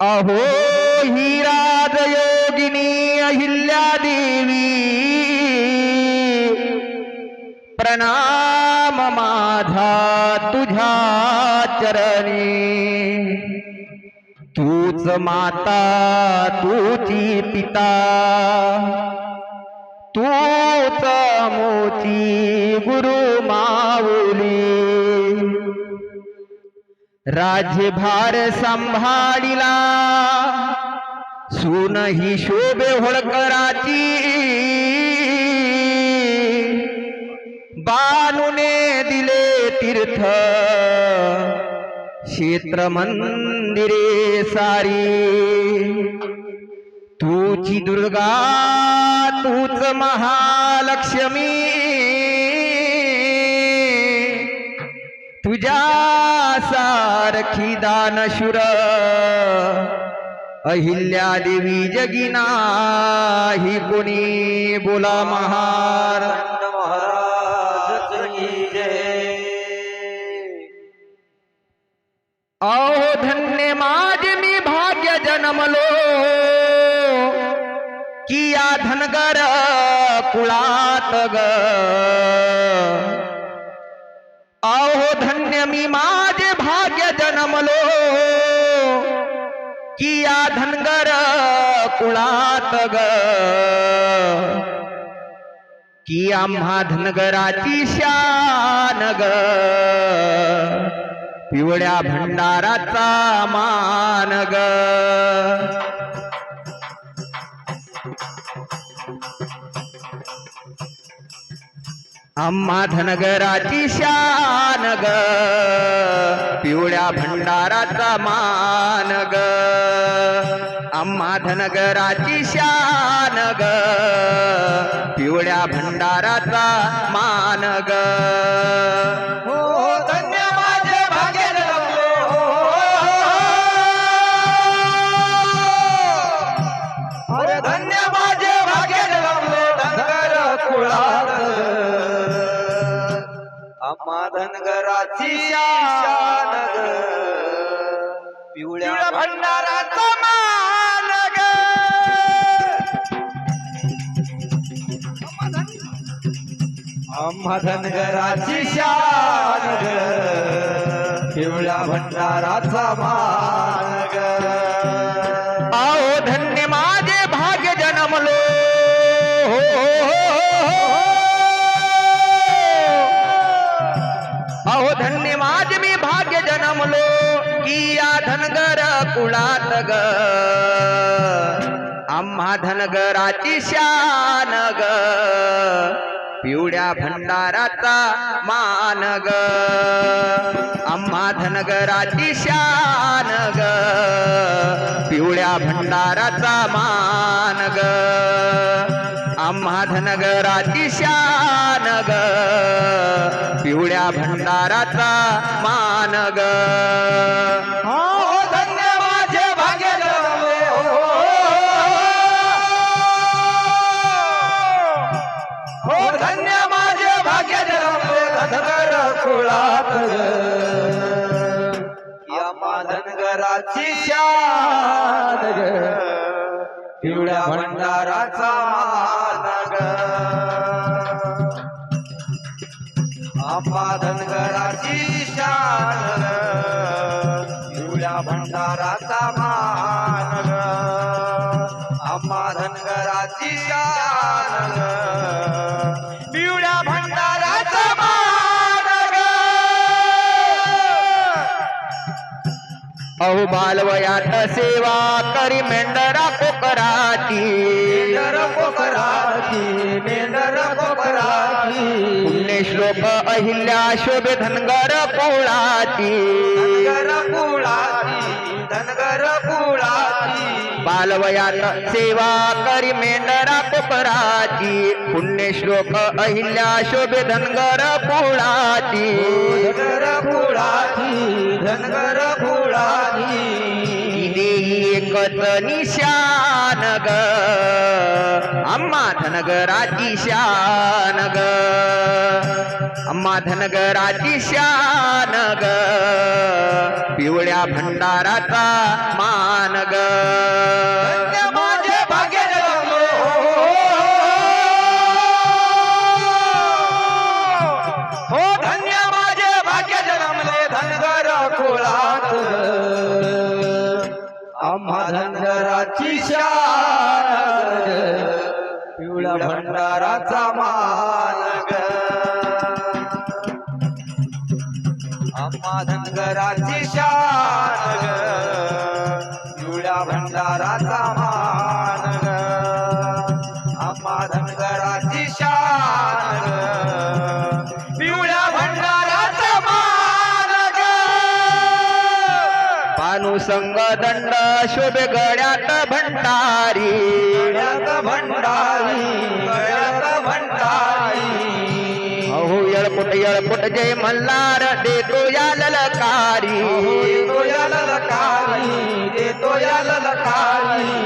अहो ही राजयोगिनी अहिल्या देवी, प्रणाम माझा तुझ्या चरणी। तूच माता तूची पिता, तूच मोची गुरु माऊली। राज्यभार सांभाळिला सून ही शोभे होळकराची। बानुने दिले तीर्थ क्षेत्र मंदिरे सारी। तूची दुर्गा तूच महालक्ष्मी, तुझ्या सारखी दानशूर अहिल्या देवी जगी नाही कोणी। बोला महाराज की जय। अहो धन्य माझे मी भाग्य जन्मलो, की या धनगर कुळात ग। अहो धन्य मी माझे भाग्य जन्मलो, की या धनगर कुळात ग। की आम्हा धनगराची शान ग, पिवळ्या भंडाराचा मान ग। आम्हा धनगराची शान ग, पिवळ्या भंडाराचा मान ग। आम्हा धनगराची शान ग, पिवळ्या भंडाराचा मान ग। हो धन्य माझे भाग्य जन्मलो, अरे धन्य माझे भाग्य जन्मलो धनगर कुळात। आम्हा धनगराची शान ग, पिवळ्या भंडाराचा मान ग। आम्हा धनगराची शान ग, पिवळ्या भंडाराचा मान ग। आओ धन्य माझे भाग्य जन्मलो, अहो धन्य माझे मी भाग्य जन्मलो, की या धनगर कुळात ग। आम्हा धनगराची शान ग, पिवळ्या भंडाराचा मान ग। आम्हा धनगराची शान ग, पिवळ्या भंडाराचा मान ग। आम्हा धनगराची शान ग, पिवळ्या भंडाराचा मान ग। हो धन्य माझे भाग्य जन्मलो, हो धन्य माझे भाग्य जन्मलो धनगर कुळात ग। आम्हा धनगराची शान ग, पिवळ्या भंडाराचा मान ग। आम्हा धनगराची शान ग, पिवळ्या भंडाराचा मान ग। आम्हा धनगराची शान ग, पिवळ्या भंडाराचा मान ग। अहो बालवयात सेवा करी मेंढरा कोकराची, मेंढर कोकराची, मेंढर कोकराची। पुण्यश्लोक अहिल्या शोभे धनगर कुळाची, धनगर कुळाची, धनगर कुळाची। बालवयात सेवा करी मेंढरा कोकराची, पुण्यश्लोक अहिल्या शोभे धनगर कुळाची, धनगर कुळाची, धनगर कुळाची। एकच निशान ग, आम्हा धनगराची शान ग। आम्हा धनगराची शान ग, पिवळ्या भंडाराचा मान ग. धन्य माझे भाग्य जन्मलो हो धन्य माझे भाग्य जन्मले धनगर कुळात आम्हा धनगराची शान पिवळ्या भंडाराचा मान ग. आम्हा धनगराची शान ग पिवळ्या भंडाराचा मान ग. आम्हा धनगराची शान ग पिवळ्या भंडाराचा मान ग. पानुसंग दंड शोभे गळ्यात भंडारी, गळ्यात भंडारी गळ्यात भंडारी. अहो येळपुट जय मल्हार देतो या ललकारी. देतो या ललकारी देतो या ललकारी.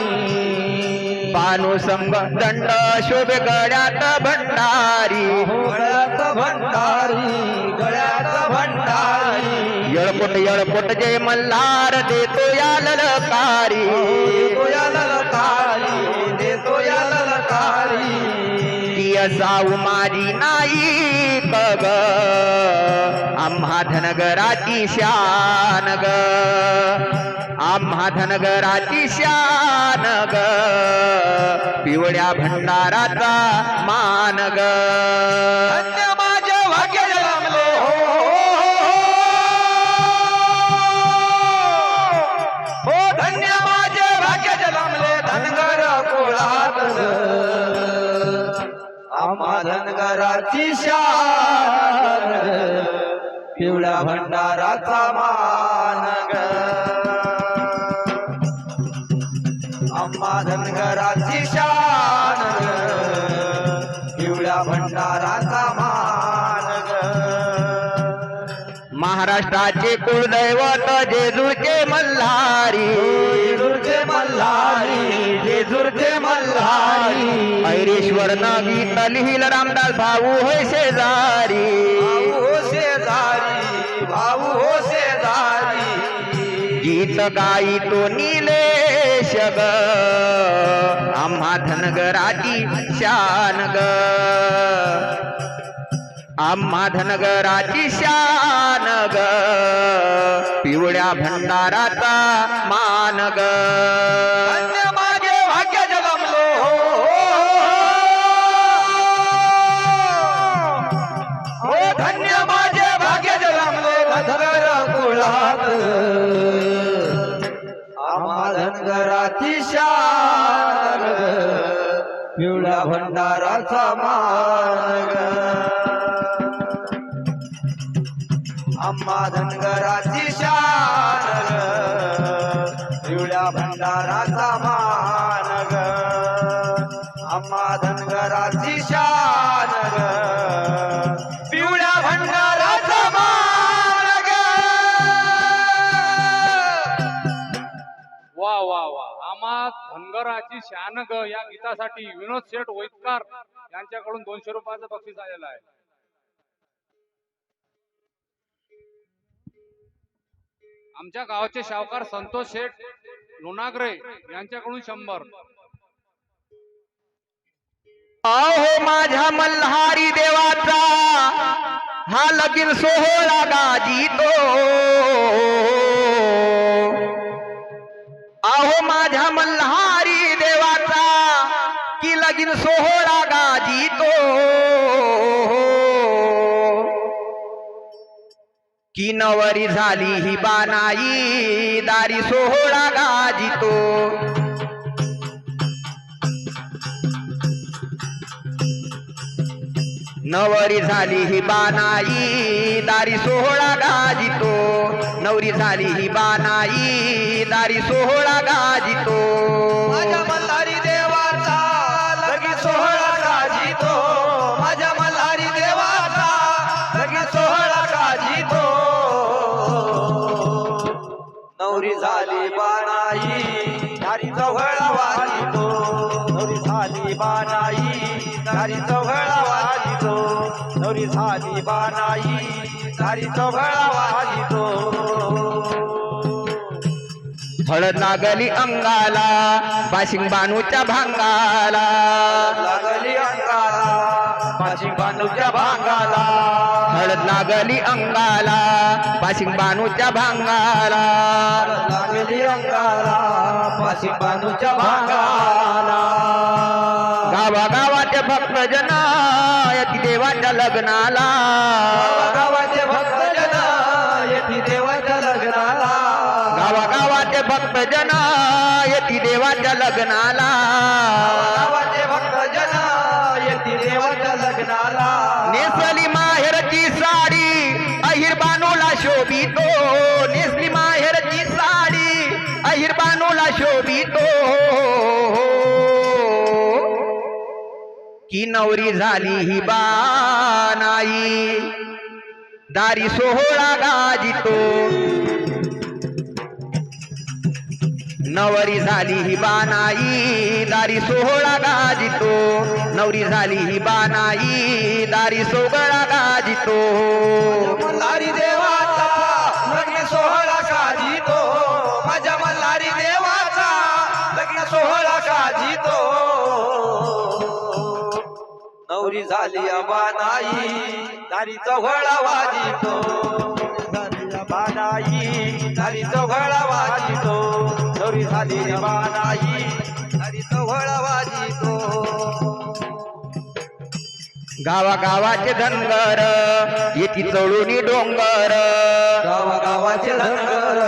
पानुसंग दंड शोभे गळ्यात भंडारी, गळ्यात भंडारी गळ्यात भंडारी. येळपुट जय मल्हार देतो या ललकारी. देतो या ललकारी देतो या ललकारी. साऊ माझी नाही बग आम्हा धनगराची शान ग. आम्हा धनगराची शान ग पिवळ्या भंडाराचा मान ग. धन्य माझे भाग्य जन्मले हो धन्य माझे भाग्य जन्मले धनगर कुळात आम्हा धनगराची शान पिवळ्या भंडाराचा मान ग. आम्हा धनगराची शान पिवळ्या भंडाराचा मान ग. महाराष्ट्राचे कुलदैवत जेजूरचे मल्हारी, जेजूरचे मल्हारी जेजूरचे मल्हारी. ऐरेश्वर न गीत लिहिल रामदास भाऊ होय शेजारी. भाऊ हो शेजारी भाऊ हो शेजारी. गीत गाई तो नीलेश ग आम्हा धनगराची शान ग. आम्हा धनगराची शान ग पिवळ्या भंडाराचा मान ग. धन्य माझे भाग्य जन्मलो हो धन्य माझे भाग्य जन्मले धनगर कुळात आम्हा धनगराची शान पिवळ्या भंडाराचा मान ग. आम्हा धनगराची शान पिवळ्या भंडाराचा मान ग. आम्हा धनगराची शान पिवळ्या भंडाराचा मान ग. वा वा वा. आम्हा धनगराची शान ग या गीतासाठी विनोद शेठ वैदकार यांच्याकडून 200 रुपयाचं बक्षीस आलेलं आहे. आमच्या गावाचे शावकार संतोष शेठ लोणागरे यांच्याकडून 100. अहो माझ्या मल्हारी देवाचा हा लगीन सोहळा गाजीतो. अहो माझ्या मल्हारी देवाचा की लगीन सोहळा गाजीतो. की नवरी झाली ही बानाई दारी सोहळा गाजीतो. नवरी झाली ही बानाई दारी सोहळा गाजीतो. नवरी झाली ही बानाई दारी सोहळा गाजीतो. माझ्या मल्हारी देवाचा लगी सोहळा गाजीतो. माझ्या मल्हारी देवाचा लगी सोहळा गाजीतो. नवरी झाली बाणाई दारी जवळ वाजितो. नवरी झाली बाणाई दारी जवळ वाजितो. नवरी झाली बाणाई दारी जवळ वाजितो. हळद लागली अंगाला बाशिंग बानूच्या भांगाला लागली अंगाला माझी बांधूच्या भांगाला हळद लागली अंगाला बाशिंग बानूच्या भांगाला लागली अंगाला माझी बांधूच्या भांगाला गावागावाचे भक्तजन यती देवाच्या लग्नाला गावाचे भक्तजन येथे देवाच्या लग्नाला गावागावाचे भक्तजन यती देवाच्या लग्नाला गावाचे भक्तजन येथे देवाच्या लग्नाला नेसली माहेरची साडी अहिर बानूला शोभितो नेसली माहेरची साडी अहिर बानूला शोभितो की नवरी झाली ही बानाई दारी सोहळा गाजितो नवरी झाली ही बानाई दारी सोहळा गाजितो नवरी झाली ही बानाई दारी सोहळा गाजितो मल्हारी देवाचा लग्न सोहळा काजितो माझ्या मल्हारी देवाचा लग्न सोहळा काजितो नवरी झाली अबानाई दारी चौघळा वाजितो बानाई दारी चौघळा वाजितो नवरी झाली अबानाई दारी चौघळा वाजितो गावागावाचे धनगर येती चढूनी डोंगर गावागावाचे धनगर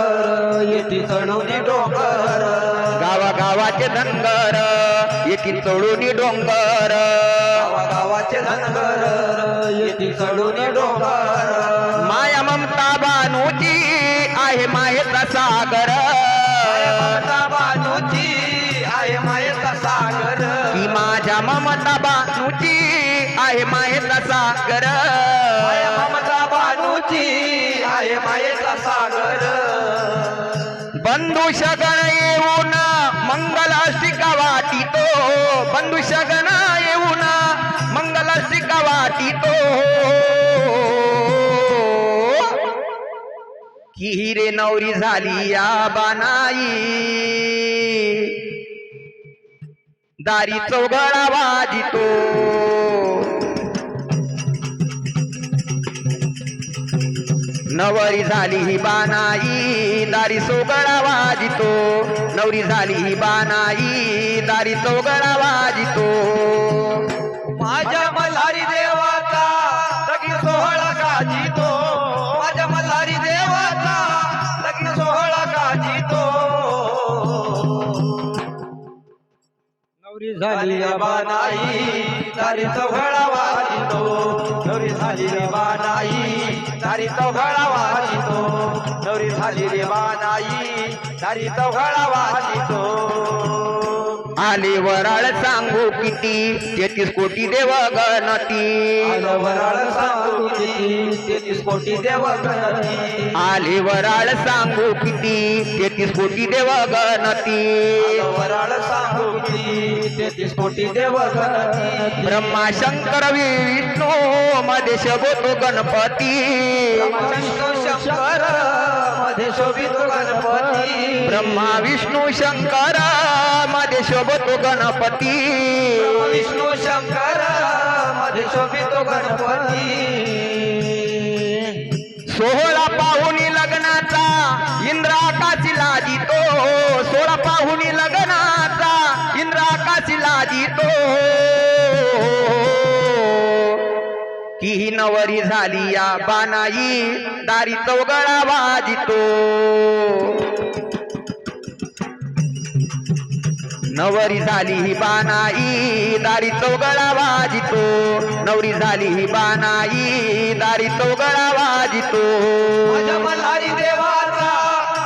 येथे चढवणी डोंगर गावागावाचे धनगर येती चढूनी डोंगर गावागावाचे धनगर येथे चढवणी डोंगर माया ममता बानूची आहे मायेचा सागर ममता बानूची आहे मायेचा सागर ती माझ्या ममता बानूची आहे मायेचा सागर ममता बानूची आहे मायेचा सागर बंधू शगण येऊन मंगलाष्टिका वाटितो बंधू शगण येऊन मंगलाष्टिका वाटितो की हिरे नवरी झाली या बानाई दारी चौघडा वाजितो नवरी झाली ही बानाई दारी सोगडा वाजितो नवरी झाली ही बानाई दारी चौघडा वाजितो माझ्या मल्हारी देवाचा लग्न सोहळा काजितो माझ्या मल्हारी देवाचा लग्न सोहळा काजितो नवरी झाली बानाई दारी चौघळा वाजितो नवरी झाली रे बानाई दारी चौघळा वाजितो नवरी झाली रे बानाई दारी चौघळा वाजितो आले वराळ सांगू किती 33 कोटी देव गणती वराळ सांगू किती 33 कोटी देव गणती आले वराळ सांगू किती 33 कोटी देव गणती वराळ सांगू किती 33 कोटी देव गणती ब्रह्मा शंकर विष्णू मध्ये शोभतो गणपती विष्णू शंकर मध्ये शोभितो गणपती ब्रह्मा विष्णू शंकर मध्ये शोभतो गणपती विष्णू शंकर मध्ये शोभितो गणपती सोहळा पाहुणी लग्नाचा इंद्र आकाशी लाजितो सोहळा पाहुणी लग्नाचा इंद्र आकाशी लाजितो की ही नवरी झाली या बानाई दारी चौघडा वाजितो नवरी झाली ही बानाई दारी चौघडा वाजितो नवरी झाली ही बानाई दारी चौघडा वाजितो माझ्या मल्हारी देवाचा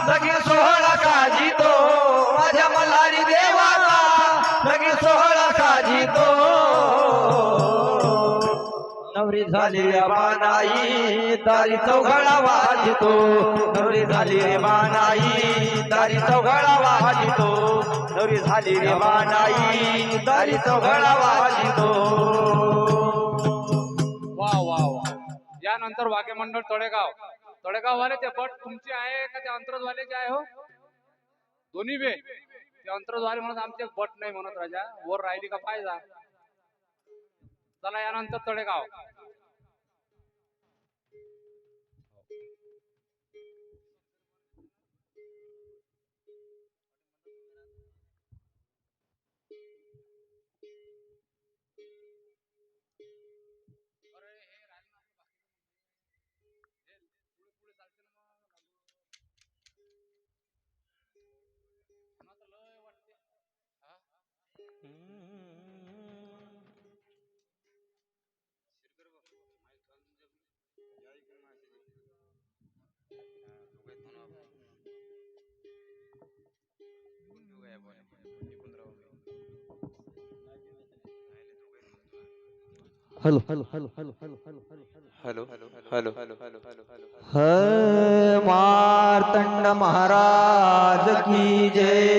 लग्न सोहळा काजितो माझ्या मल्हारी देवाचा लग्न सोहळा काजितो नवरी झाली बानाई दारी चौघडा वाजितो नवरी झाली रे बानाई दारी चौघडा वाजितो नवरी झाली रे बानाई दारी चौघडा वाजितो वा वा वा यानंतर वाद्यमंडळ तळेगाव वाले ते बट तुमची आहे का ते अंतरजवाल्याचे आहे हो दोन्ही बे ते अंतरद्वारे म्हणत आमचे बट नाही म्हणत राजा वर राहिली का पाहिजा. चला यानंतर Talegaon. Hello hello hello hello hello hello hello hello hello hello Martand Maharaj की जय.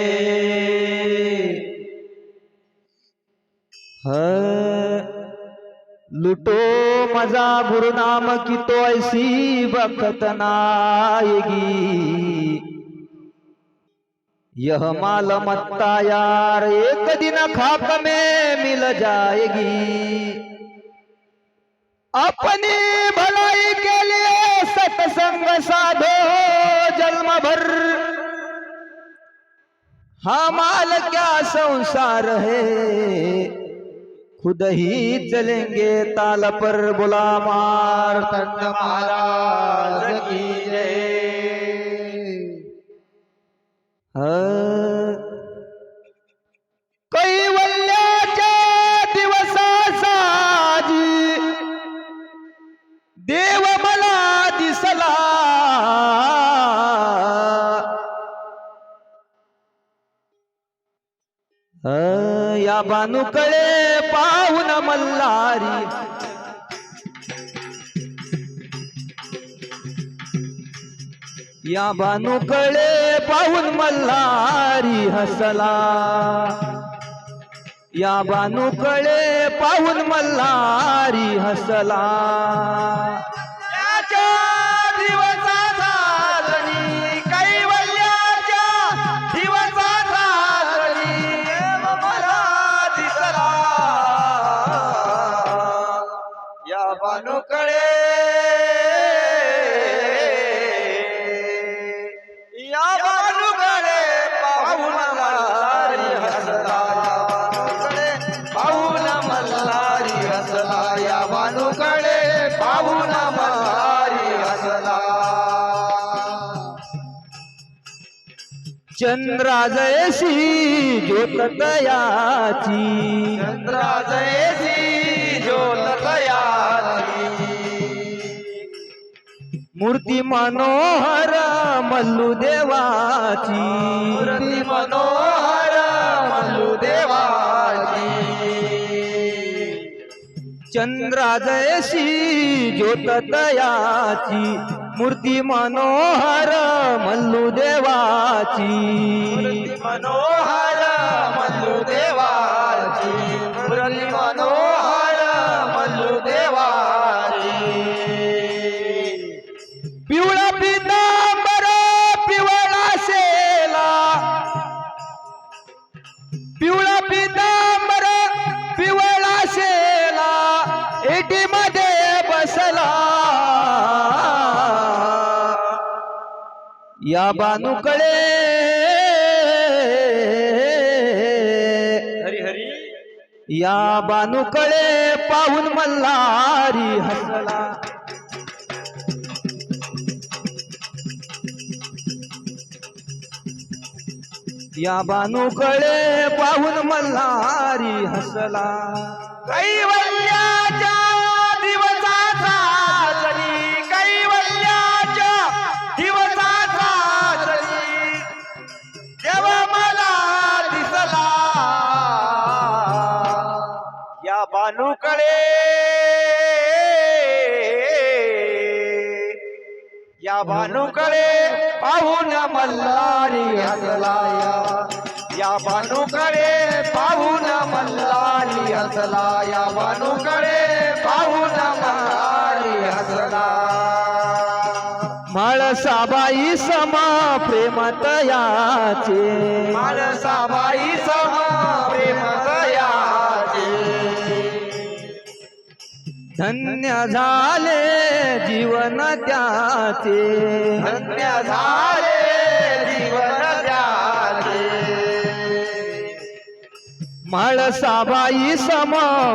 लुटो मजा गुरु नाम की तो ऐसी बखत नाएगी. यह माल मत्ता यार एक दिन खाक में मिल जाएगी. अपनी भलाई के लिए सत्संग साधो जन्म भर. हाँ माल क्या संसार है खुद ही चलेंगे ताल पर. बोला मार्तंड महाराज की जय. कैवल्याच्या दिवसासाजी देव मला दिसला. या बानुकडे पाहून मल्हारी. या बानुकडे पाहून मल्हारी हसला. या बानुकडे पाहून मल्हारी हसला. याच्या दिवसाचा जणी कैवल्याच्या दिवसाचा जणी देव मला दिसला. या बानुकडे या बानुकडे पाहून मल्हारी हसला. पाहून मल्हारी हसला. या बानुकडे पाहून मल्हारी हसला. चंद्राजयसी ज्योत तयाची. चंद्राजयसी ज्योत तयाची. मूर्ती मनोहर मल्लू देवाची. मूर्ती मनोहर मल्लू देवाची. चंद्राजयसी ज्योत तयाची. मूर्ती मनोहर मल्लू देवाची. मूर्ती मनोहर मल्लू देवाची. मूर्ती मनोहर मल्लू देवाची. पिवळा पितांबर पिवळा शेला. पिवळा पितांबर पिवळा शेला एटी मध्ये बसला. या बानुकडे हरी हरी. या बानुकडे पाहून मल्हारी हसला. या बानुकडे पाहून मल्हारी हसला. कैवल्याच्या दिवसाचा जणी कैवल्याच्या दिवसाचा जणी देव मला दिसला. या बानुकडे या बानुकडे पाहून मल्हारी हसला. या बानुकडे पाहून मल्हारी हसला. या बानुकडे पाहून मल्हारी हसला. माळ म्हाळसाबाई सम प्रेमात याचे मानसाबाई सम प्रेम दयाचे धन्य झाले जीवन त्याचे धन्य झाले जीवन त्याचे म्हाळसाबाई सम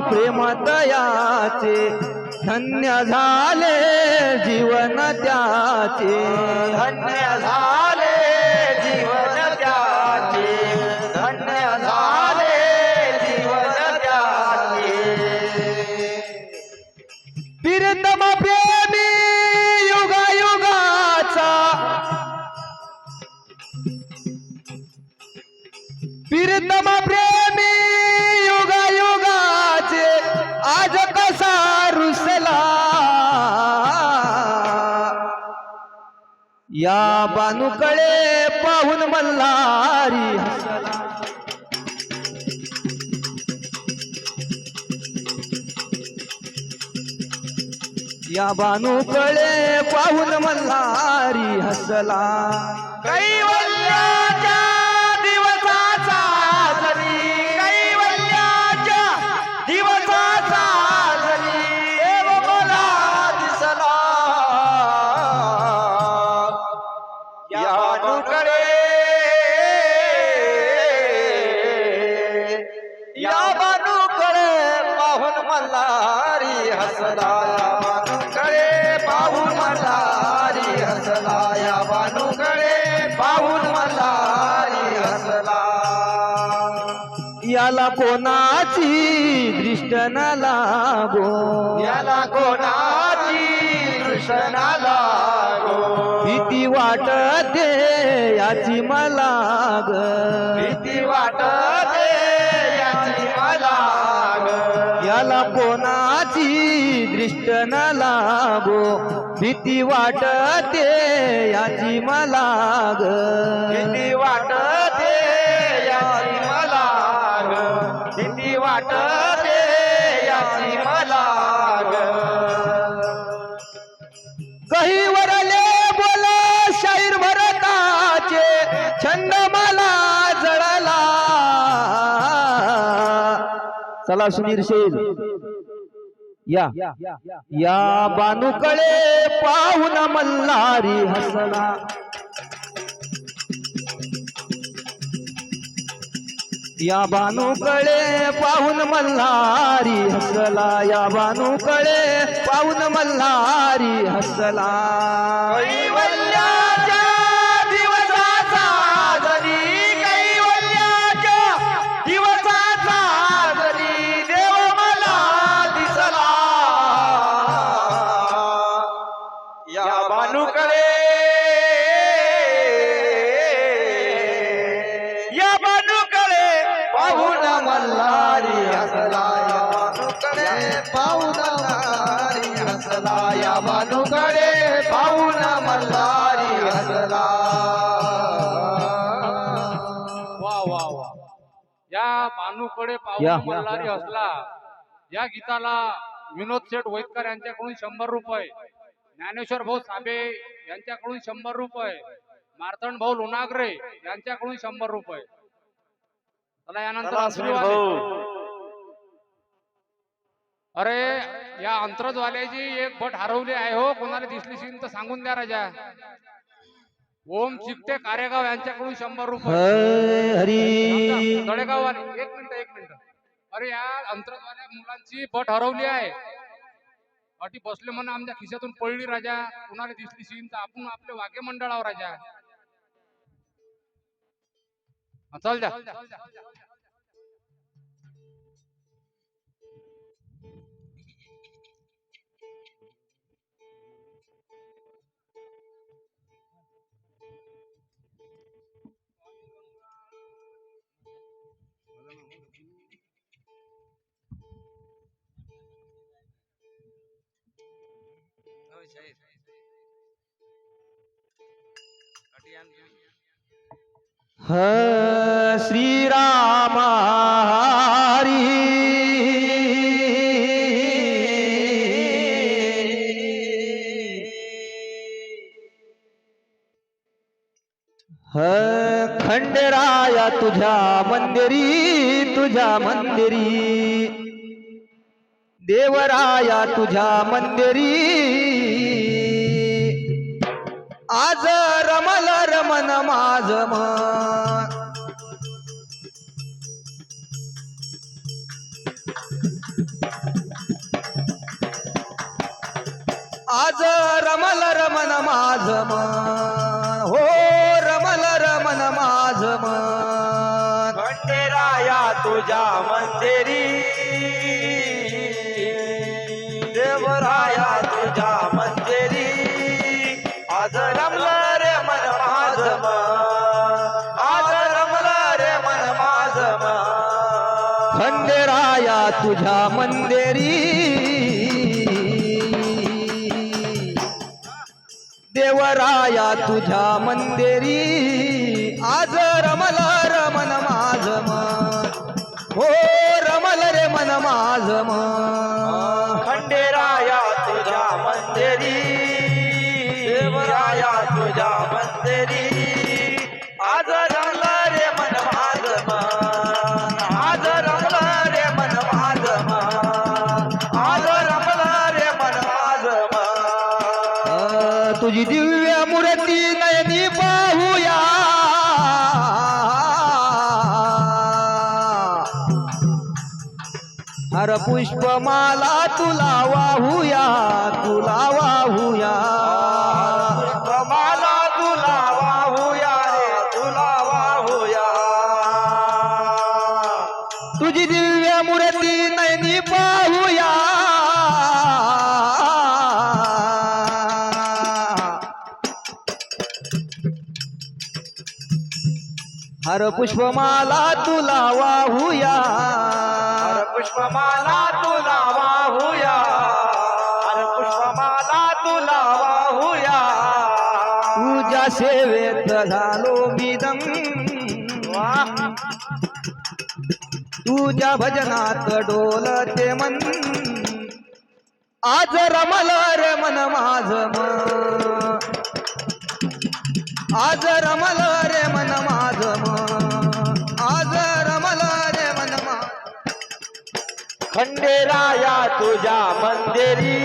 प्रेमात याचे धन्य झाले जीवन त्याचे धन्य झाले जीवन त्याचे धन्य झाले जीवन त्याचे प्रियतम प्रेमी युगायुगाचा प्रियतम प्रेमी युगायुगाचे आज कसा रुसला या बानूकडे पाहून मल्हारी हसला या बानूकडे पाहून मल्हारी हसला कैवल्याच्या दिवसाचा जरी कैवल्याच्या दिवसाचा जरी देव मला दिसला या बानूकडे पाहून मल्हारी हसला या बानूकडे पाहून मल्हारी हसला या बानूकडे पाहून मल्हारी हसला याला कोणाची दृष्ट न लागो याला कोणाची कृष्णा लागो भीती वाटते याची मला ग भीती वाटते याची मला ग याला कोणाची दृष्ट न लागो भीती वाटते याची मला ग भीती वाटते याची मला ग भीती वाटते याची मला ग काही वरले बोल शाहीर भरताचे छंद मला जळला चला सुनील शेर या बानूकडे पाहून मल्हारी हसला या बानूकडे पाहून मल्हारी हसला या बानूकडे पाहून मल्हारी हसला कैवल्याच्या दिवसाचा जरी कैवल्याच्या दिवसाचा जरी देव मला दिसला या बानूकडे या बानूकडे पाहून मल्हारी हसला या बानूकडे पाहून मल्हारी हसला या बानूकडे पाहून मल्हारी हसला वा वा वा या बानूकडे या. पाहून मल्हारी हसला या गीताला विनोद शेठ वैदकर यांच्याकडून 100 रुपये, ज्ञानेश्वर भाऊ साबे यांच्याकडून 100 रुपये, मार्तंड भाऊ लोणागरे यांच्याकडून 100 रुपये. चला यानंतर अंतरवाले. अरे या अंतरवाल्याची एक बट हरवली आहे हो, कोणाला दिसली असेल तर सांगून द्या राजा. ओम चिकटे कारेगाव यांच्याकडून 100 रुपये. हरी तळेगाव वाले एक मिनिट. अरे या अंतरवाल्या मुलांची बट हरवली आहे. अटी बसले म्हणून आमच्या खिशातून पडली राजा, कुणाला दिसली सीन तर आपण आपले वाघे मंडळावर राजा. चल जा. श्रीराम हरी खंडेराया तुझ्या मंदिरी देवराया तुझ्या मंदिरी आज रमल रमन माझ मन आज रमल रमन माझ मन हो रमल रमन माझ मन खंडेराया तुझ्या मंदिरी देवराया तुझ्या मंदिरी आज रमलं रे मन माझ आज रमलं रे मन माझ खंडेराया तुझ्या मंदिरी देवराया तुझ्या मंदिरी आज रमल रमन माझ मन हो रमल रे मन माझ मन खंडेराया तुझ्या मंदिरी देवराया तुझ्या मंदिरी आज रमलं रे मन माझ आज रमलं रे मन माझ आज रमलं रे मन माझ तुझी दिव्य मूर्ती नयनी पाहूया हर पुष्पमाला तुला वाहूया पुष्पमाला तुला वाहूया रे तुला वाहूया तुझी दिव्य मूर्ती नयनी पाहूया हर पुष्पमाला तुला वाहूया पुष्पमाला तुला वाहूया पुष्पमाला तुला वाहूया तुझ्या सेवेत झालो मी दंग तुझ्या भजनात डोलते मन आज रमल रे मन माझ मन आज रमल रे मन माझ मन आज रमल रे मन खंडेराया तुझ्या मंदिरी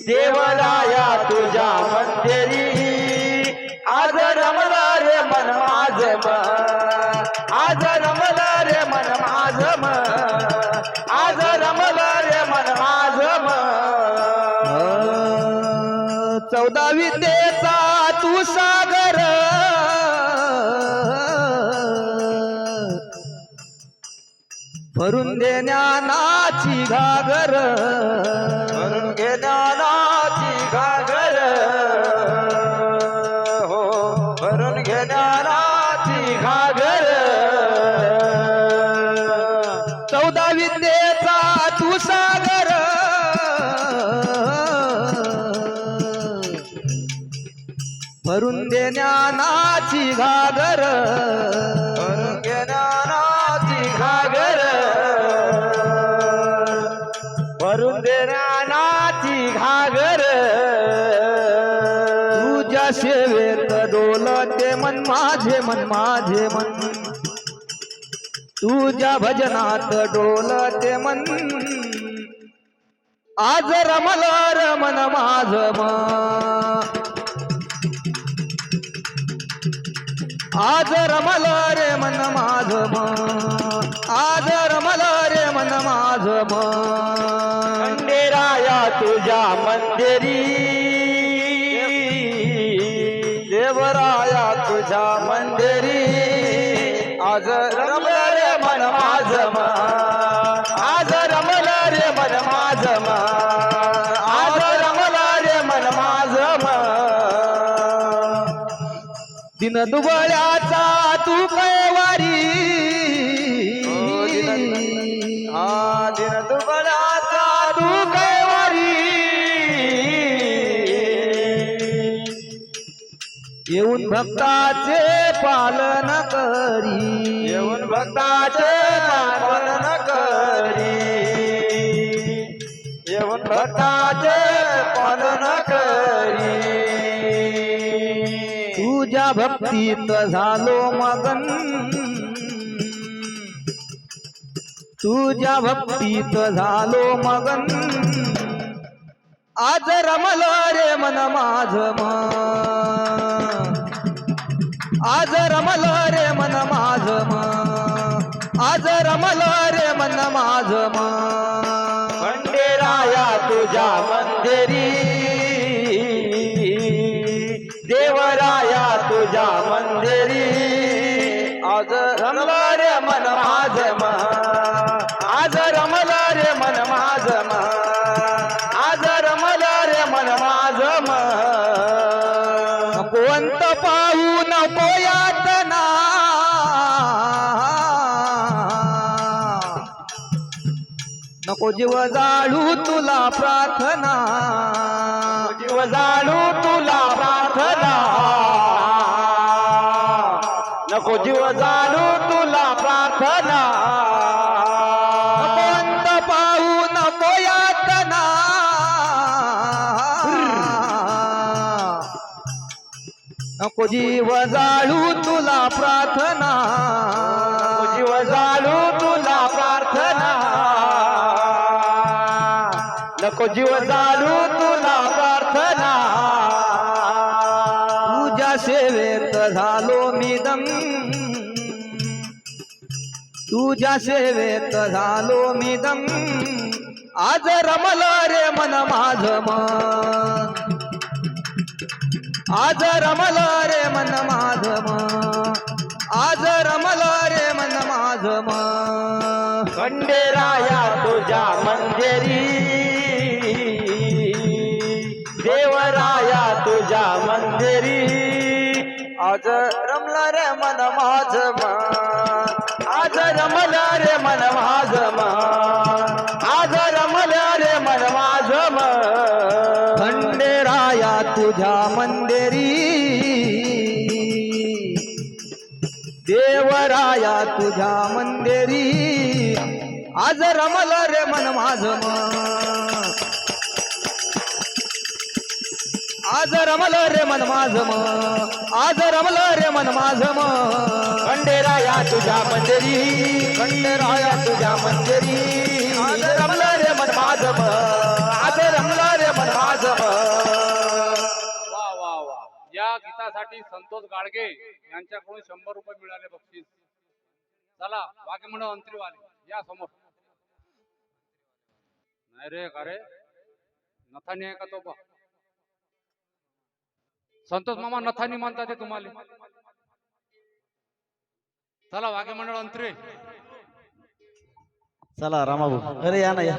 देवराया तुझ्या मंदिरी आज रमला रे मन माझ आज रमला रे मन माझ आज रमला रे मन माझ 14 विद्येचा तू सागर भरून दे ज्ञानाची घागर भरून घे ज्ञानाची घागर हो भरून घे ज्ञानाची घागर 14 विद्येचा तू सागर भरून दे ज्ञानाची घागर भरून घे ज्ञानाची घागर भरून दे ज्ञानाची घागर तुझ्या सेवेत डोलते मन माझे मन तुझ्या भजनात डोलते मन आज रमल रमन माझ मन आज रमल रे मन माझ मन आज रमल रे मन माझ मन खंडेराया तुझ्या मंदिरी देवराया तुझ्या मंदिरी आज रमल रे मन माझ आज रमल रे मन माझ आज रमल रे मन माझ दिन दुबळ्याचा तू कैवारी दिन दुबळाचा तू कैवारी येऊन भक्ताचे पालन करी येऊन भक्ताचे पालन करी येऊन भक्ताचे पालन करी तुझ्या भक्तीत झालो मगन, तुझ्या भक्तीत झालो मगन, आज रमल रे मन माझ आज रमल रे मन माझ आज रमल रे मन माझ खंडेराया तुझ्या मंदिरी, देवराया तुझ्या मंदिरी, आज रमला रे मन माझ आज रमला रे मन माझ आज रमला रे मन माझ कोणत पाहू नको यातना, नको जीव जाळू तुला प्रार्थना, जीव जाणू तुला प्रार्थना, नको जीव जाणू तुला प्रार्थना, कोणत पाहू नको यातना, नको जीव जाळू तुला प्रार्थना, जीव जाणू तुला प्रार्थना, नको जीव जाणू तुला प्रार्थना, तुझ्या सेवेत झालो मी दम, तुझ्या सेवेत झालो मी दम, आज रमल रे मन माझ आज रमल रे मन माझ आज रमल रे मन माझ खंडेराया तुझ्या मंदिरी, देवराया तुझ्या मंदिरी, आज रमला रे मन माझ आज रमला रे मन माझ आज रमला रे मन माझ खंडेराया तुझ्या मंदिरी, देवराया तुझ्या मंदिरी, आज रमल रे मन माझ आज रमल रे मन माझ आज रमल रे मन माझ खंडेराया तुझ्या मंदिरी, खंडेराया तुझ्या मंदिरी, आज रमला रे मन माझ आज रमला रे मन माझ वा वा वा. या गीतासाठी संतोष गाडगे यांच्याकडून 100 रुपये मिळाले बक्षीस. चला बाकी म्हणून अंतरीवाले या समोर. नाही रे का रे नथानी आहे का तो बा? संतोष मामा नथानी म्हणतात ते तुम्हाला. चला वाघे मंडळ अंतरे. चला रामाभाऊ अरे या ना या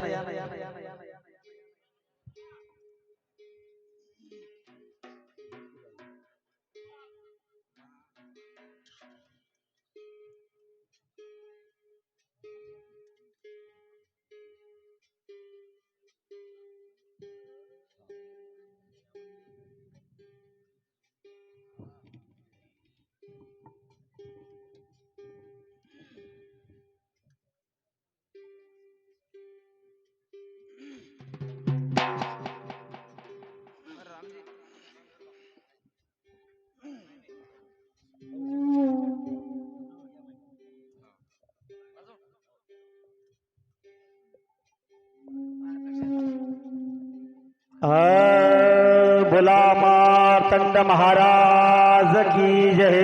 बोला मार्तंड महाराज की जय.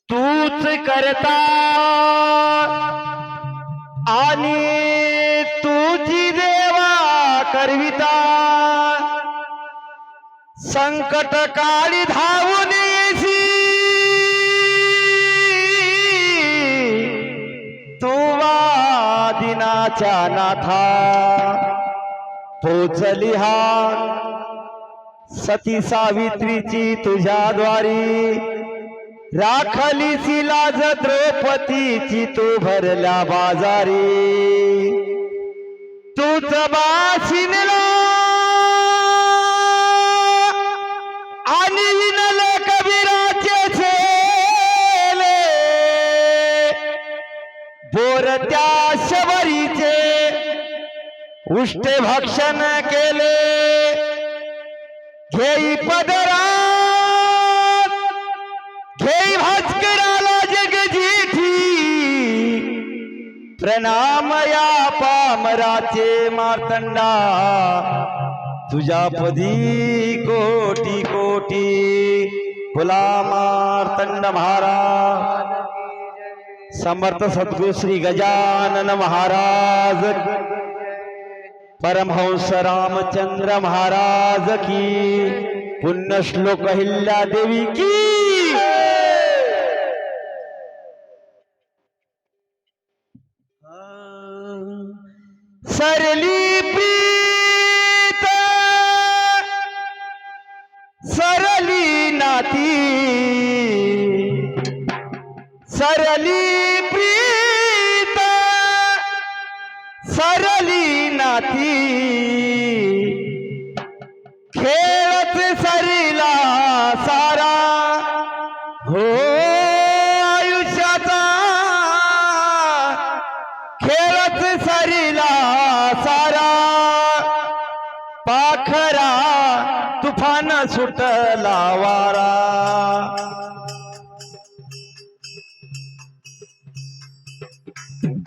तूच करता आणि तुझी देवा करविता, संकट काळी धावून येशी दिनाच्या नाथा. पोचली हा सती सावित्रीची तुझ्याद्वारी, राखली लाज द्रौपदीची तू भरल्या बाजारी. तूच बाशिनला आणि विनल कबीराचे छेले, बोरत्या शबरीचे उष्टे भक्षण केले. घेई पदरात घेई भास्कराला जगजीठी प्रणाम या पामराचे मार्तंडा तुझ्या पदी कोटी कोटी बोला मार्तंड महाराज समर्थ सद्गुरु श्री गजानन महाराज परमहंस रामचंद्र महाराज की पुण्य श्लोक अहिल्या देवी की सरली प्रीत सरली नाती सरली प्रीत सरली नाती खेळत सरिला सारा हो आयुष्याचा खेळत सरिला सारा पाखरा तुफान सुटला वारा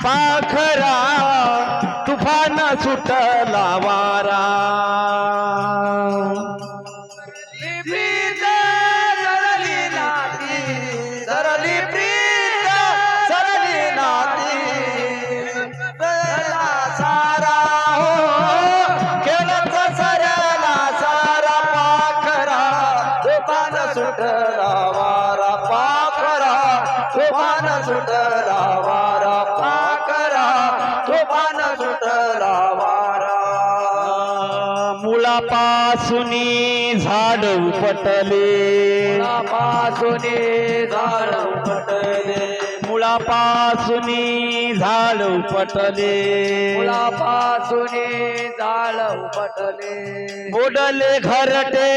पाखरा तुफान सुटला वारा प्रीत सरली नाती सरली प्रीत सरली नाती सरला सारा हो खेळत सरला सारा पाखरा तुफान सुटला वारा पाखरा तुफान सुटला वारा पाखरा तुफान सुटला वारा मुळापासूनी झाड उपटले पासूने झाड उपटले मुळापासूनी झाड उपटले मुळापासूने झाड उपटले मोडले घरटे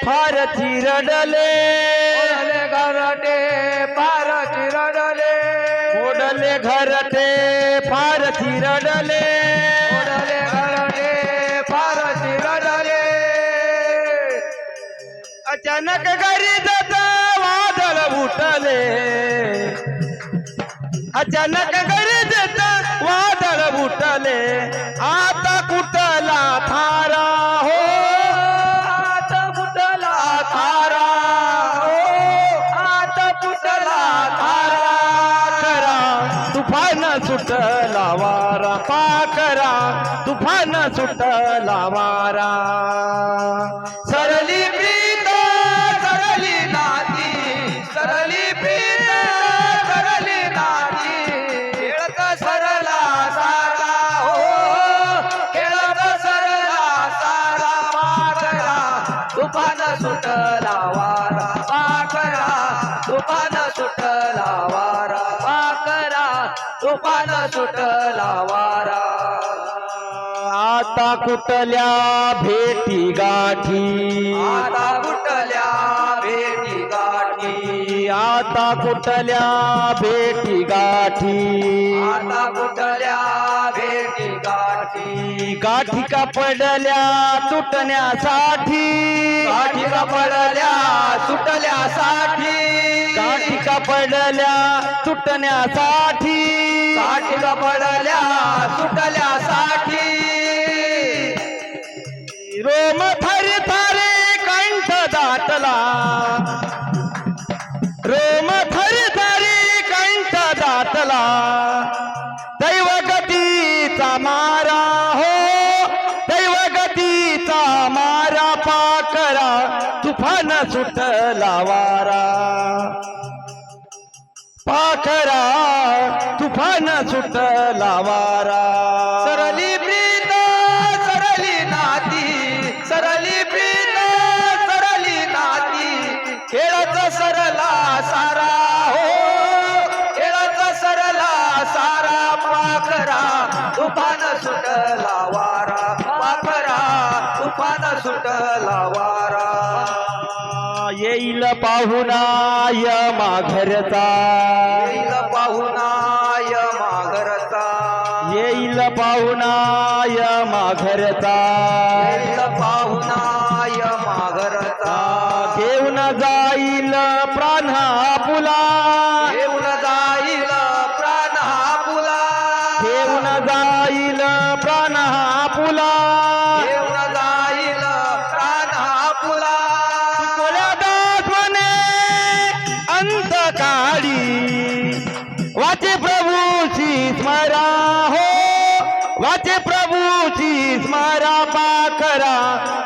फार चिरडले ओढले घरटे पार चिरडले मोडले घरटे फार चिरडले ओढले घरटे पार चिरडले अचानक गरजत वादळ उठले अचानक गरजत वादळ उठले आता कुठला थारा हो आता फुटला थारा हो आता फुटला थारा पाखरा तुफान सुटला वारा पाखरा तुफान सुटला वारा सरली प्रीत सरली नाती सरली प्रीत सरली नाती खेळत सरला सारा हो खेळत सरला सारा पाखरा तुफान सुटला वारा पाखरा तुफान सुटला वारा पाखरा तुफान सुटला वारा आता कुठल्या भेटी गाठी आता कुठल्या भेटी गाठी आता कुठल्या भेटी गाठी आता कुठल्या भेटी गाठी गाठी का पडल्या तुटण्यासाठी गाठी का पडल्या सुटल्यासाठी गाठी का पडल्या तुटण्यासाठी गाठी का पडल्या सुटल्यासाठी रोम थरी थरी कंठ दाटला रोम थरी थरी कंठ दाटला दैवगतीचा मारा हो दैवगतीचा मारा पाखरा तुफान सुटला वारा पाखरा तुफान सुटला वारा सरली प्रीत सरली नाती सरली प्रीत सरली नाती खेळत सरला सारा हो खेळत सरला सारा पाखरा तुफान सुटला वारा पाखरा तुफान सुटला वारा येईल पाहुणा यमा घरचा येईल पाहुणा माघरता येईल पाहुणा यमा घरचा येईल पाहुणा माघरचा घेऊन जाईल प्राण आपुला घेऊन जाईल प्राण आपुला घेऊन जाईल प्राण आपुला घेऊन जाईल प्राण आपुला तुला दास म्हणे अंत काळी वाचे प्रभूची स्मरा हो वाचे प्रभूची स्मरा पाकरा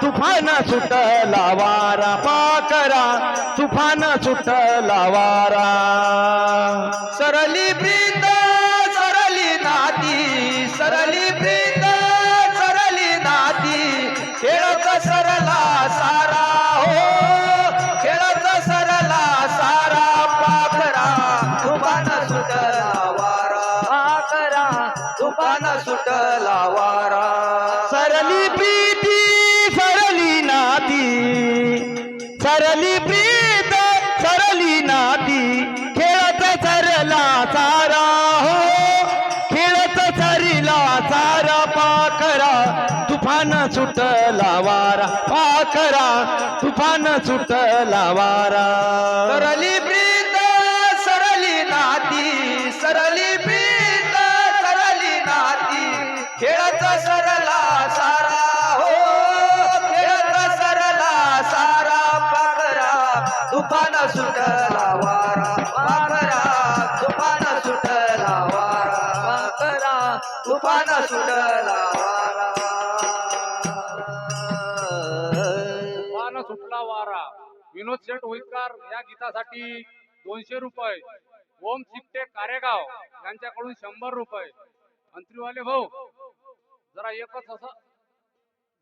तुफान सुटला वारा पाकरा तुफान सुटला वारा सरली प्रीत सरली नाती सरली प्रीत सरली नाती खेळत सरला सारा हो खेळत सरला सारा पाखरा तुफान सुटला वारा पाखरा तुफान सुटला वारा सरली प्रीती सरली नाती सरली प्रीत सरली नाती खेळत सरला सारा हो खेळत सरिला सारा पाखरा तुफान सुटला वारा पाखरा तुफान सुटला वारा सरली प्रीत सरली नाती सरली प्रीत सरली नाती खेळत सरला सारा हो खेळत सरला सारा पाखरा तुफान सुटला वारा पाखरा तुफान सुटला वारा पाखरा तुफान सुटला वारा वान सुटला वारा. विनोद शेठ होईतकर या गीतासाठी 200 रुपये. ओम चिपटे कारेगाव यांच्याकडून 100 रुपये. मंत्रीवाले भाऊ जरा एकच असं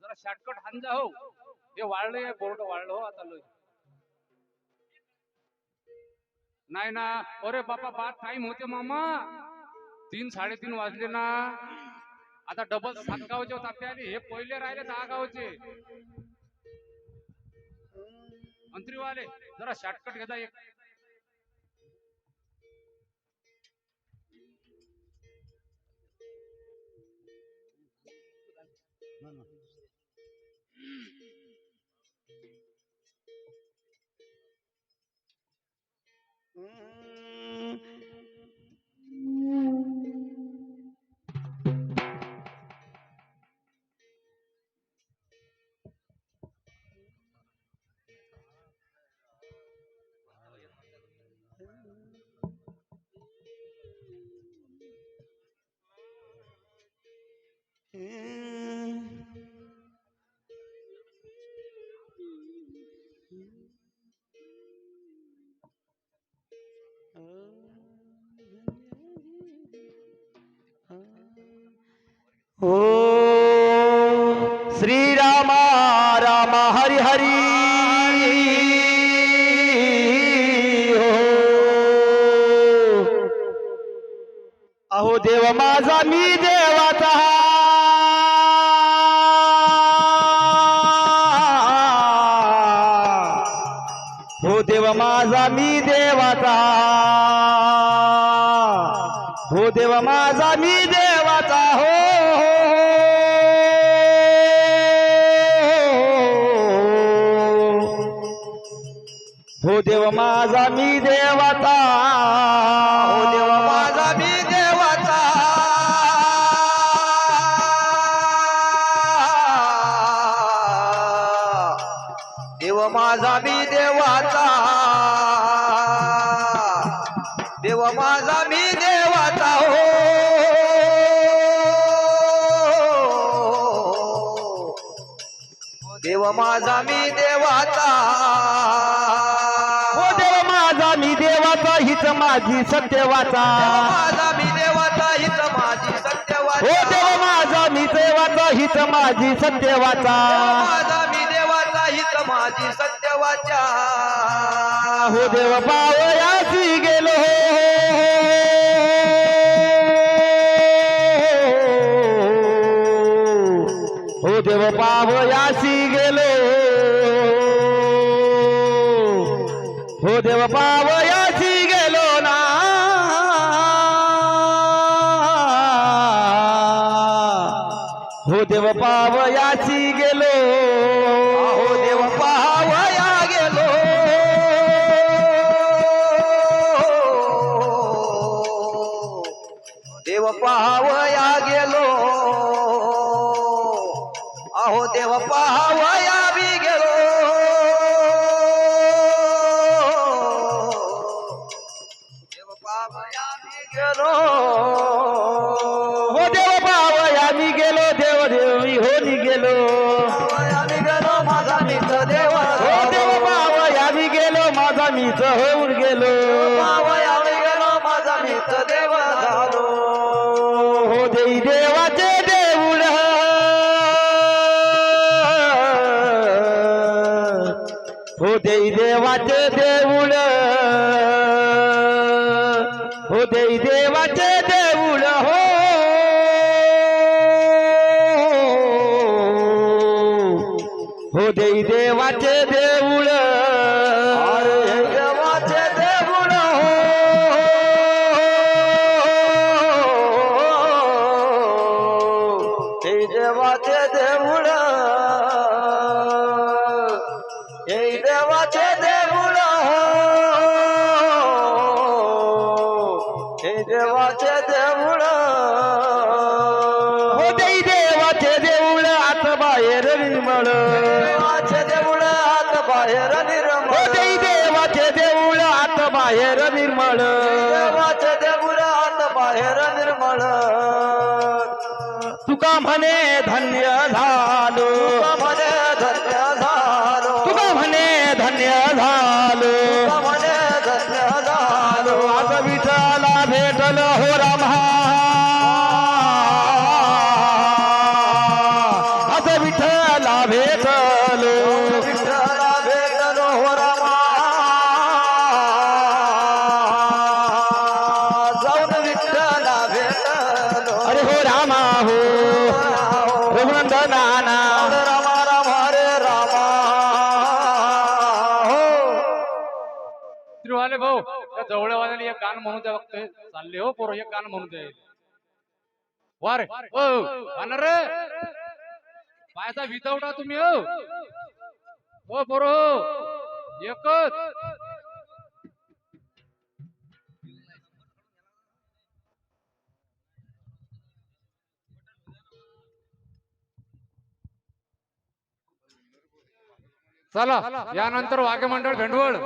जरा शॉर्टकट हांजा हो. हे वाळले बोर्ड वाळलं हो आता लय. नाही ना अरे बापा बात टाइम होते मामा 3-3:30 वाजले ना. आता डबल 7 गावचे तापे आले. हे पहिले राहिले 10 गावचे. मंत्रीवाले जरा शॉर्टकट घेता एक. ओ श्रीराम राम हरि हरि हो. अहो देव माझा मी देवाचा हो देव माझा मी देवाचा हो देव माझा मी देवाचा हो हो देव माझा मी देवाचा हो देवा माझा मी देवाचा देव माझा मी देवाचा देव माझा मी देवाचा हो देव माझा मी देवाचा हो देव माझा मी देवाचा हीच माझी सत्यवाचा माझा मी देवाचा हीच माझी सत्यवाचा हो देव माझा मी देवाचा हीच माझी सत्यवाचा माझा मी देवाचा हीच माझी सत्यवाचा हो देव पावयासी गेलो हो देव पावयासी गेलो हो देव पावयासी गेलो ना हो देव पावयासी गेलो हो देव देई देवाचे देऊळ हो देई देवाचे देऊळ हो देई देवाचे देऊळ हो देई देवाचे देऊळ अरे देवाचे देऊळ हे देवाचे देऊळ हे देवाचे देऊळ हे देवाचे देऊळ हो देई देवाचे देऊळ आत बाहेर निर्मळ देवाचे देऊळ आत बाहेर निर्मळ हो देई देवाचे देऊळ आत बाहेर निर्मळ देवाचे देऊळ आत बाहेर निर्मळ तुका म्हणे धन्य झालो तुका म्हणे धन्य झालो तुका म्हणे धन्य झालो तुका म्हणे धन्य झालो आज विठ्ठला भेटल हो रामा आज विठ्ठला भेटलो विठ्ठला भेटलो हो रामा जाऊन विठ्ठला भेटलो अरे हो रामा हो रघुनंदना रामा रामा रे रामा हो त्रिवाले भाऊ त्या जवळवाल्याला एक गाणं म्हणू द्या बघते चालले हो पोरं एक गाणं म्हणू द्या वा रे ओ गाणं रे पायाचा वितवटा तुम्ही हो पोरो एकच चला यानंतर वाघ्य मंडळ Bhendwal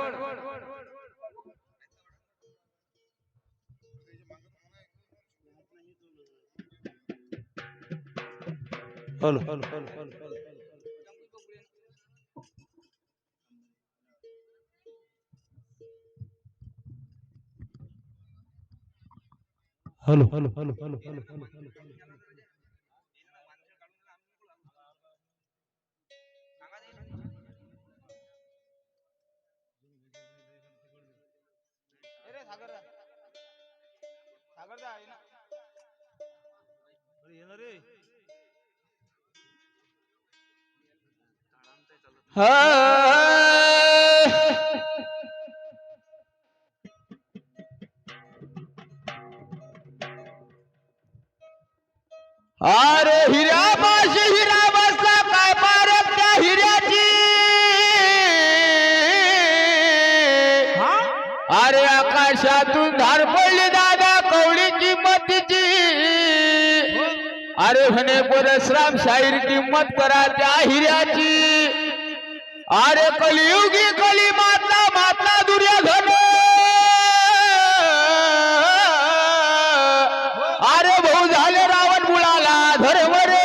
hello hello hello hello hello hello अरे हिरा पाशी हिरा बसला काय पारत त्या हिऱ्याची अरे आकाशातून धार पडली दादा कवडीची मतीची अरे म्हणे परशुराम शाहीर किंमत करा त्या हिऱ्याची अरे कलियुगी कली माता माता दुर्योधन अरे भाऊ झाले रावण मुळाला धर्म रे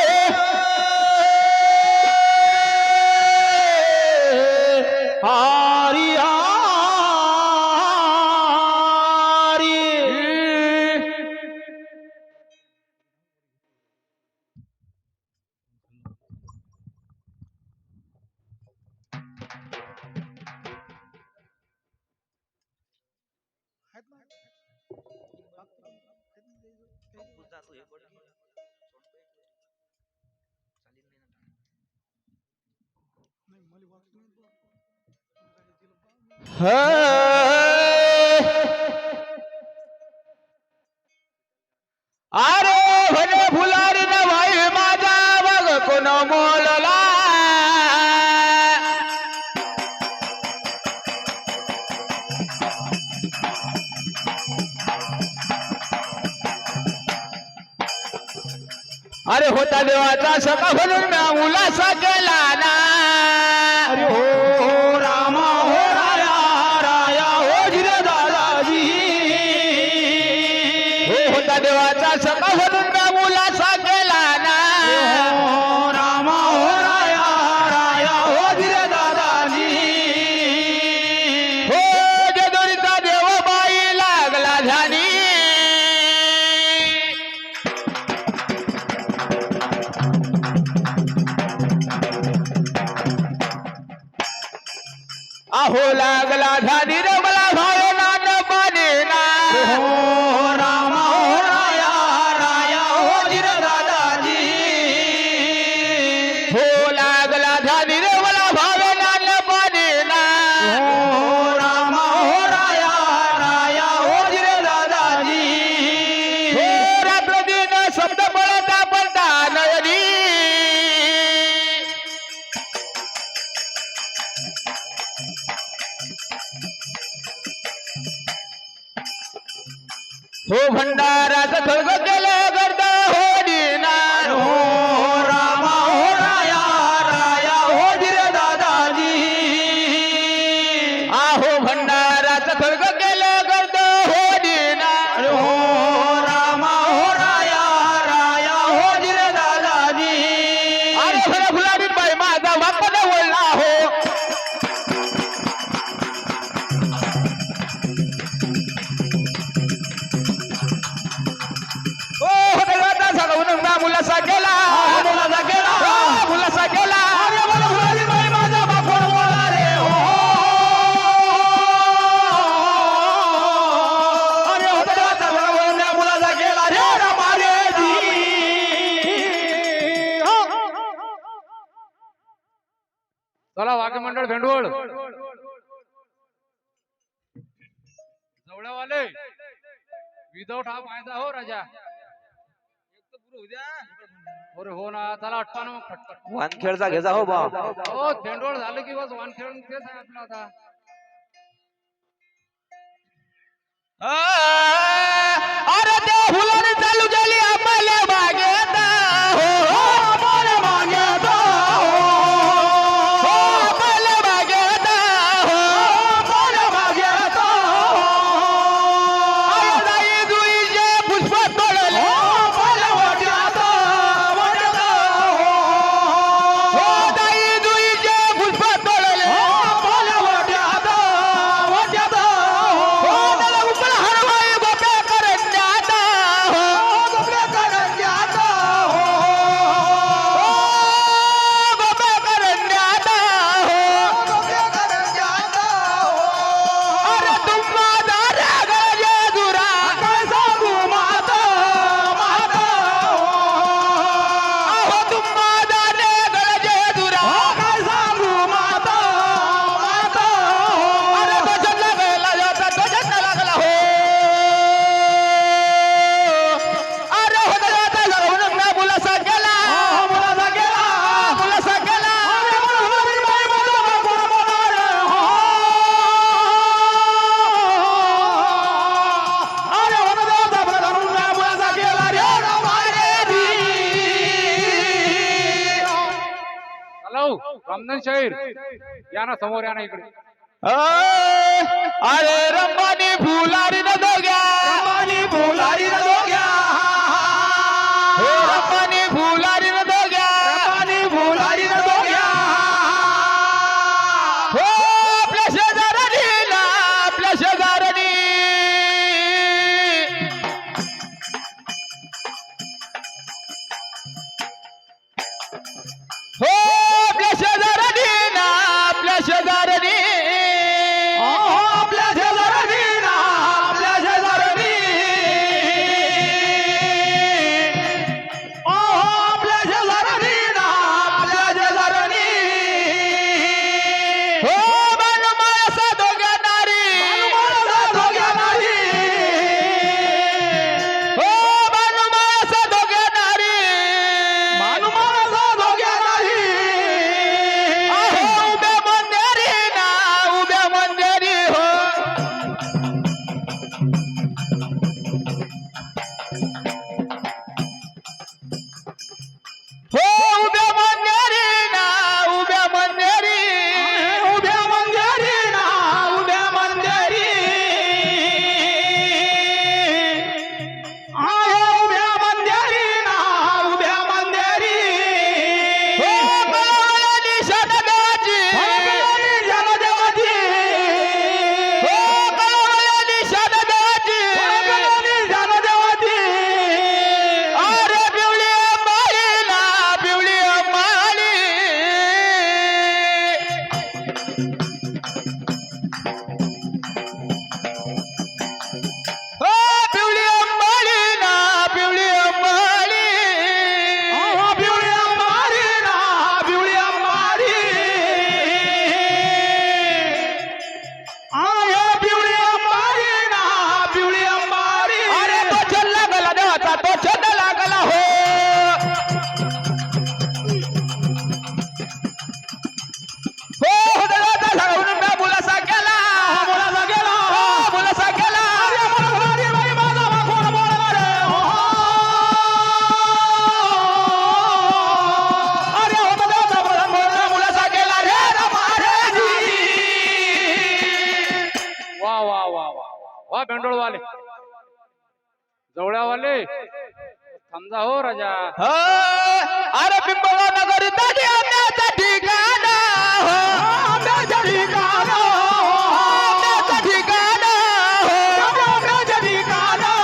हारी अरे भले फुलारी न भाई माझा बघ कोण मोलला अरे होता देवाचा सखा म्हणून ना उलासा केला ना अरे हो रामा हो राया राया हो जिरे दादाजी हो होता देवाचा सखा म्हणून ना उलासा केला ना हो रामा हो राया राया हो जिरे दादाजी हो जेदोरीचा देव बाई लागला झाली अहो लागला झाली रे मला भावना न मानेना हो राम हो राया राया हो धीर दादाजी हो लागला झाली रे मला भावना न मानेना हो राम हो राया राया हो धीर दादाजी हो रात्र दिन शब्द पळता पळता नयनी हो भंडाराचं खळग केलं गर्द होडीना हो राम हो राया राया हो धीर दादाजी आहो भंडाराचं खळग केलं गर्द होडीना हो राम हो राया राया हो धीर दादाजी अरे खरं फुलाडी बाई माझा वापन बोलला हो ओ हृदयाचा सगळून मुलासा गेला मुलाचा गेला. मुलासा गेला अरे मला फुलाची बाई माझा बापड बोला रे हो अरे होता भगवान मुलाचा गेला रे रमारे चला वाघ मंडळ भेंडवळ जवळवाले विदाउट हा फायदा हो राजा अरे हो ना चला अट्टा ना मग फटफट वानखेडचा घ्यायचा हो बा हो भेंडवळ झालं की बस वान खेळून तेच आहे आपलं आता अरे ते फुलाने चालू झाली आम्हाला बागेत हो आम्हाला मागेत हो आम्हाला बागेत हो आम्हाला मागेत अरे जाई जुईचे पुष्प तोडले आम्हाला वाट्यात वाट्यात हो जाई जुईचे पुष्प तोडले आम्हाला वाट्यात वाट्यात हो त्याला उपला हरवाई गोप्या करण्यात हो गोप्या करण्यात हो गोप्या करण्यात हो गोप्या करण्यात अरे तुम्हा दारा गजे दुरा काय सांगू माता माता अहो तुम्हा दारे गजे दुरा काय सांगू माता माता अरे गजन लागला जाता गजन लागला हो अरे हो जाता जाऊन ना मुलासा गेला मुलाचा गेला मुलासा गेला अरे मुलाची बाई माझा बापड बोला रे हो अरे होता भगवान मुलाचा गेला रे रमारे हॅलो रामधन शाहीर या ना समोर या ना इकडे अरे रंबानी फुलारी न दोग्या रमानी फुलारी न दोग्या हो रंबानी फुलारी न दोग्या रमानी फुलारी न दोग्या हो आपल्या शेजारणी ना आपल्या शेजारणी हो आपल्या शेजारणी ना आपल्या शेजारणी आपल्या शेजारणी ना आपल्या शेजारणी आपल्या शेजारणी ना आपल्या शेजारणी हो माणूमाळसा दोघ्या नारी माणूमाळसा दोघ्या नारी हो माणूमाळसा दोघ्या नारी माणूमाळसा दोघ्या नारी अहो उभ्या मंदिरी ना उभ्या मंदिरी हो हो उभ्या मंदिरी ना उभ्या मंदिरी उभ्या मंदिरी ना उभ्या मंदिरी उभ्या मंदिरी ना उभ्या मंदिरी हो कळवळ्यानी शनदेवाची जनदेवाची हो कळवळ्यानी शनदेवाची जनदेवाची अरे पिवळी अंबाली ना पिवळी अंबाली वा भेंडोळवाले जवळ्यावाले समजा हो राजा. अरे पिंपळा नगरी दादी आंब्याचा ठिकाण हो, आंब्याचा ठिकाण हो, आंब्याचा ठिकाण हो, आंब्याचा ठिकाण हो.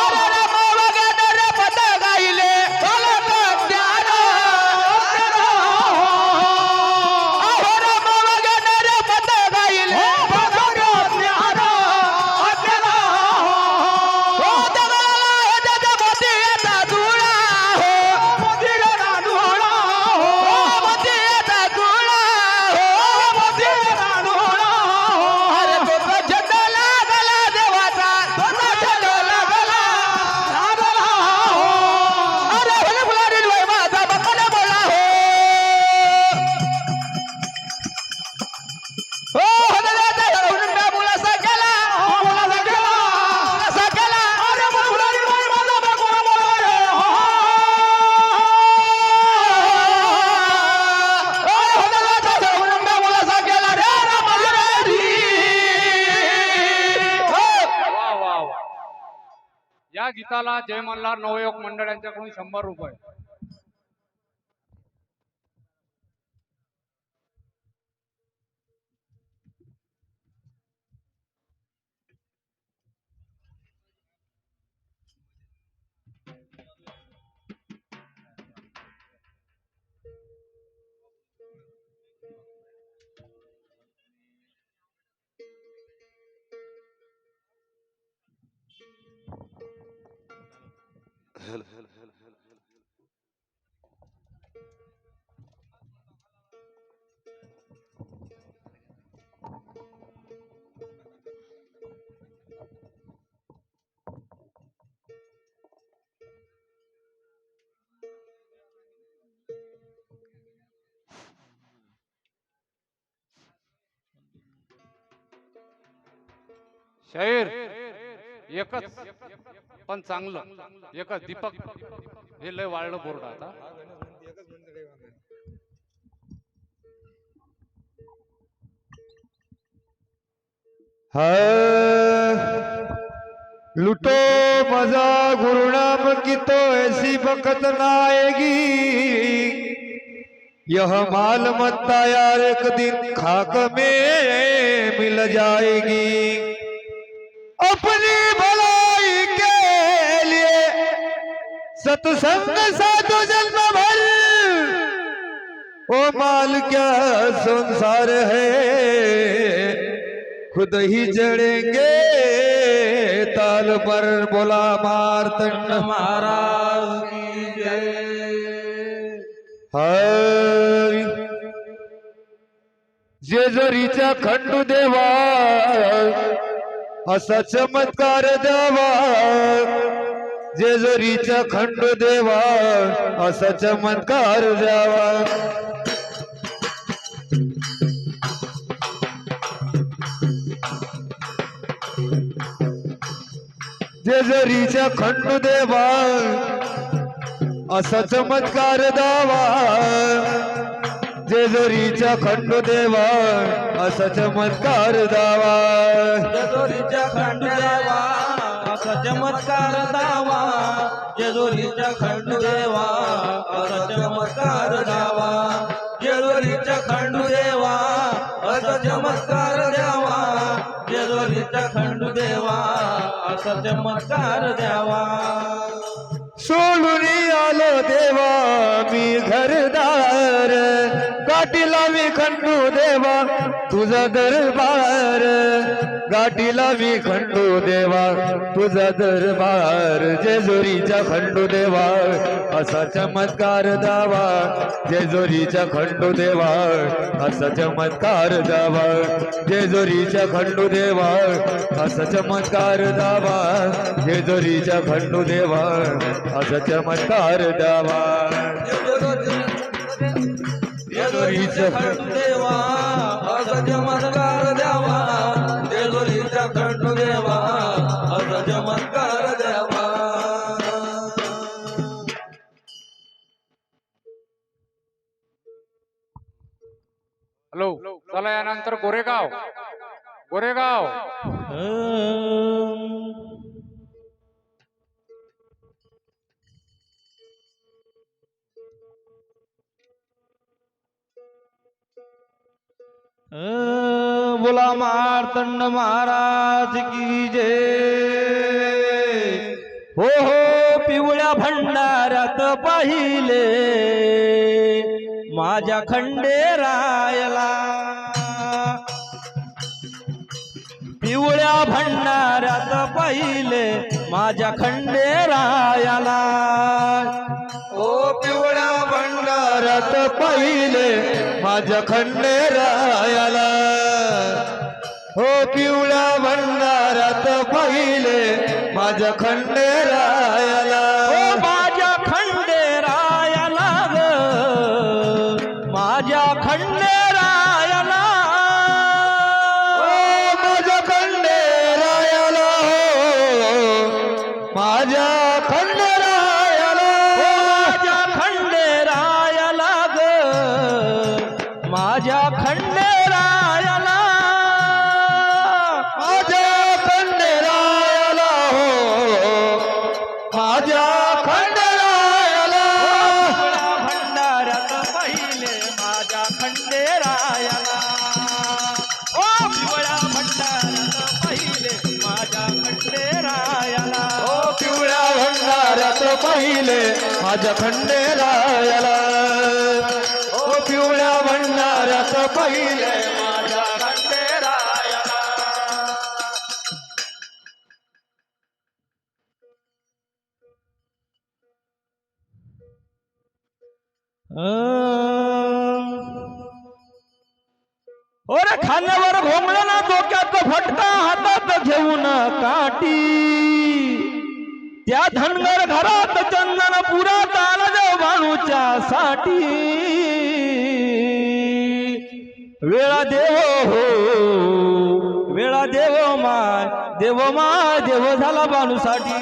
अरे राम वगैरे रे पद गायले फलक ज्ञान अहो राम वगैरे रे पद गायले फलक ज्ञान आपल्याला हो या गीताला जय मल्हार नवयुवक मंडळ यांच्याकडून 100 रुपये. शाहीर एकच पण चांगलं एकच दीपक हे लय वाळलं बोर्ड आता. लुटो मजा गुरु नाम की तो ऐसी बकत ना आएगी, यह माल मत्ता यार एक दिन खाक में मिल जाएगी. अपनी भलाई के लिए सत्संग साधु जन्म भर, ओ माल क्या संसार है, खुद ही जड़ेंगे ताल पर. बोला मार्तंड महाराज की जय. हरी जेजुरीचा खंडू देवा असा चमत्कार द्यावा, जेजुरीचा खंडू देवा असा चमत्कार द्यावा. जेजुरीचा खंडू देवा असा चमत्कार द्यावा, जेजुरीचा खंडू देवा असा चमत्कार द्यावा. जेजुरीचा खंड देवा असा चमत्कार दावा, जेजुरीचा खंड देवा असा चमत्कार दावा, जेजुरीचा खंड देवा असा चमत्कार द्यावा, जेजुरीचा खंड देवा असा चमत्कार द्यावा. सोडून आलो देवा मी घरदार, गाठीला मी खंडू देवा तुझा दरबार, गाठीला मी खंडू देवा तुझा दरबार. जेजुरीचा खंडू देवा असा चमत्कार दावा, जेजुरीचा खंडू देवा असा चमत्कार दावा, जेजुरीचा खंडू देवा असा चमत्कार दावा, जेजुरीचा खंडू देवा असा चमत्कार द्यावा. जेजुरीचा खंड देवा असा चमत्कार द्यावा, जेजुरीचा खंड देवा असा चमत्कार द्यावा. हॅलो चला यानंतर गोरेगाव. बोला मार्तंड महाराज की जय. हो हो पिवळ्या भंडाऱ्यात पाहिले माझ्या खंडेरायला. पिवळ्या भंडाऱ्यात पाहिले माझ्या खंडेरायाला. ओ पिवळ्या भंडाऱ्यात पाहिले माझ्या खंडेरायाला. हो पिवळ्या भंडाऱ्यात पाहिले माझ्या खंडेरायाला. हो माझ्या खंडेरायाला ग माझ्या खंडेरायाला. ओ माझ्या खंडेरायाला हो माझ्या खंडेरायाला. हो माझ्या खंडेरायाला ग माझ्या खंडेरायाला. माझ्या खंडेरायाला हो माझ्या खंडेरायाला. भंडाऱ्यात पहिले माझ्या खंडेरायाला. ओ पिवळ्या भंडाऱ्यात पहिले माझ्या खंडेरायाला. ओ पिवळ्या भंडाऱ्यात पाहिले माझ्या खंडेरायाला. ओ पिवळ्या भंडाऱ्यात पाहिले माझ्या खंडेरायाला. ओरे खांद्यावर घोंगडं ना डोक्यात फटका हातात घेऊन काठी. त्या धनगर घरात चंदन पुरात आला देव बाणूच्या साठी. वेळा देव हो वेळा देव माय देव झाला बाणूसाठी.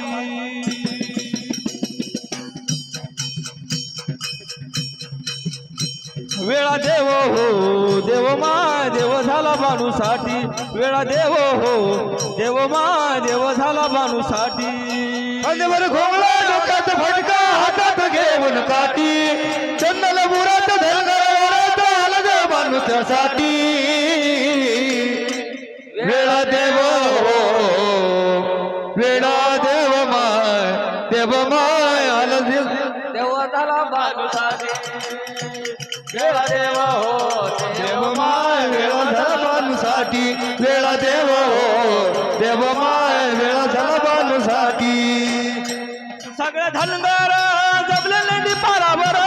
वेळा देव हो देव झाला बाणूसाठी. वेळा देव हो देव झाला बाणूसाठी. खांद्यावर घोंगडा डोक्यात फटका हातात घेऊन काठी. चंदन बुरात धनगरात आला देव बाणूच्यासाठी. वेळा देव हो वेळा देव माय आला देव झाला बाणूसाठी. वेळा देव हो देव माय वेळा झाला बाणूसाठी. वेळा देव हो देव माय वेळा झाला बाणूसाठी. सगळे धनगर जमलेले पारावर.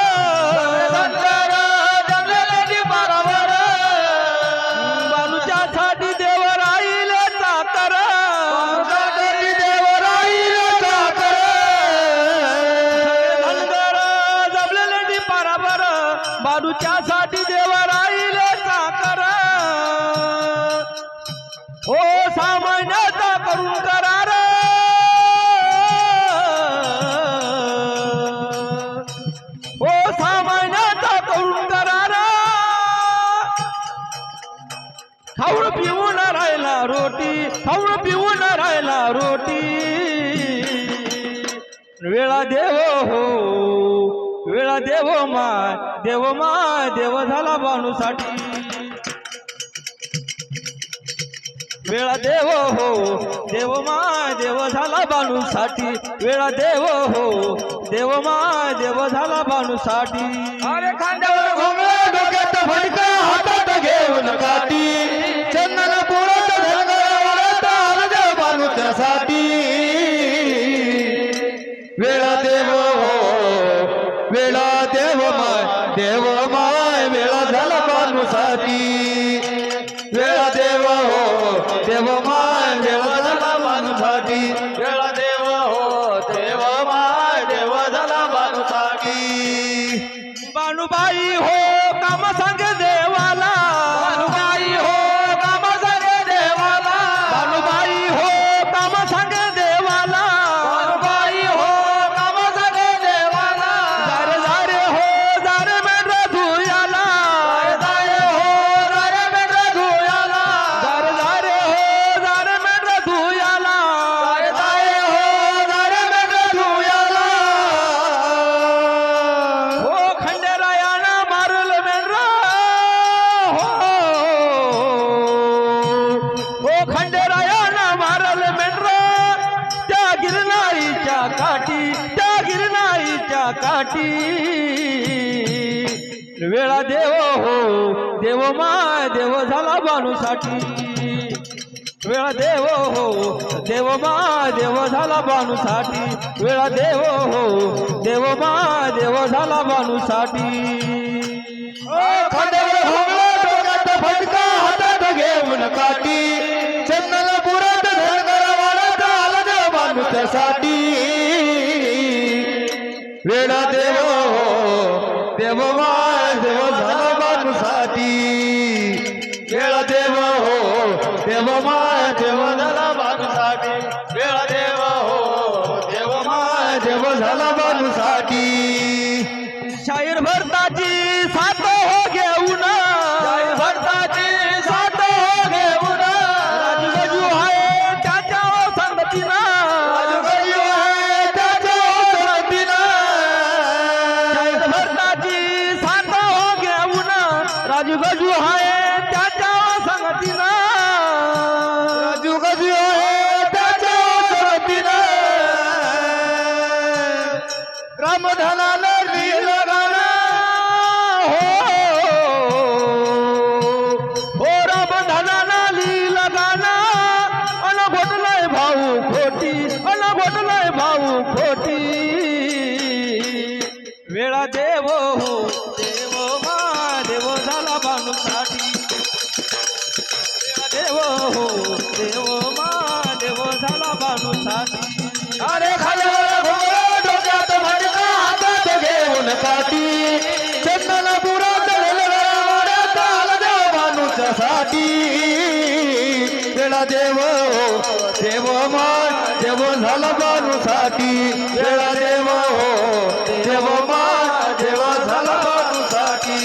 बाणूच्या साठी देव राहिले चाकर. धनगर जमलेले पारावर बाणूच्या साठी देव राहिले चाकर. हो सामान्यता करून करार. हो सामान्यता करून करार. खाऊन पिऊन राहिला रोटी. खाऊन पिऊन राहिला रोटी. वेळा देव हो वेळा देव झाला बाणूसाठी. वेळा देव हो देव झाला बाणूसाठी. वेळा देव हो देव झाला बाणूसाठी. अरे खांद्यावर घोंगडा डोक्यात फटका हातात घेऊन काठी. चंदन पुरात धनगरात आला देव बाणूच्यासाठी. वेळा देव हो वेळा देव माय वेळा झाला बाणूसाठी. वेळा देव हो देव माय वेळा झाला बाणूसाठी. वेळा देव हो देव माय देव झाला बाणूसाठी. बाणूबाई हो काम सांगे देवाला. बाणूबाई हो काम सांगे देवाला. बाणूबाई हो काम सांगे देवाला. बाणूबाई हो काम सांगे देवाला. जारे जारे हो जारे मेंढरा धुयाला. जारे हो जारे मेंढरा धुयाला. जारे जारे हो जारे मेंढरा बाणूसाठी वेळा देव हो देव माय देव झाला बाणूसाठी वेळा देव हो देव माय देव झाला बाणूसाठी वेळा देव हो देव माय देव झाला बाणूसाठी खांद्यावर घोंगडा डोक्यात फटका हातात घेऊन काठी चंदनाला पुरात धनगर वाढत आला देव बाणूच्यासाठी वेळा देव हो देव माय देव झाला बाणूसाठी वेळा देव हो देव माय देव झाला बाणूसाठी वेळा देव हो देव माय देव झाला बाणूसाठी शाहीर भरताची साथ हो घेऊन शाहीर भरताची साथ हो घेऊन राजू आहे त्याच्या संगतीनं राजू आहे त्याच्या संगतीनं शाहीर भरताची साथ हो घेऊन राजू आहे त्याच्या संगतीनं राजू आहे त्याच्या संगतीनं रामधनाला लिहिलं गाणं हो रामधनाला लिहिलं गाणं अन घोटलंय भाऊ खोटी अन घोटलंय भाऊ खोटी वेळा देव हो देव मा देव झाला बाणूसाठी वेळा देव हो देव मा देव झाला बाणूसाठी अरे खाल्यावर घोंगडा डोक्यात फटका हातात घेऊन काठी चंदनाला पुरात वाड्यात आला देव बाणूच्यासाठी वेळा देव हो देव माय देव झाला बाणूसाठी वेळा देव हो देव माय देव झाला बाणूसाठी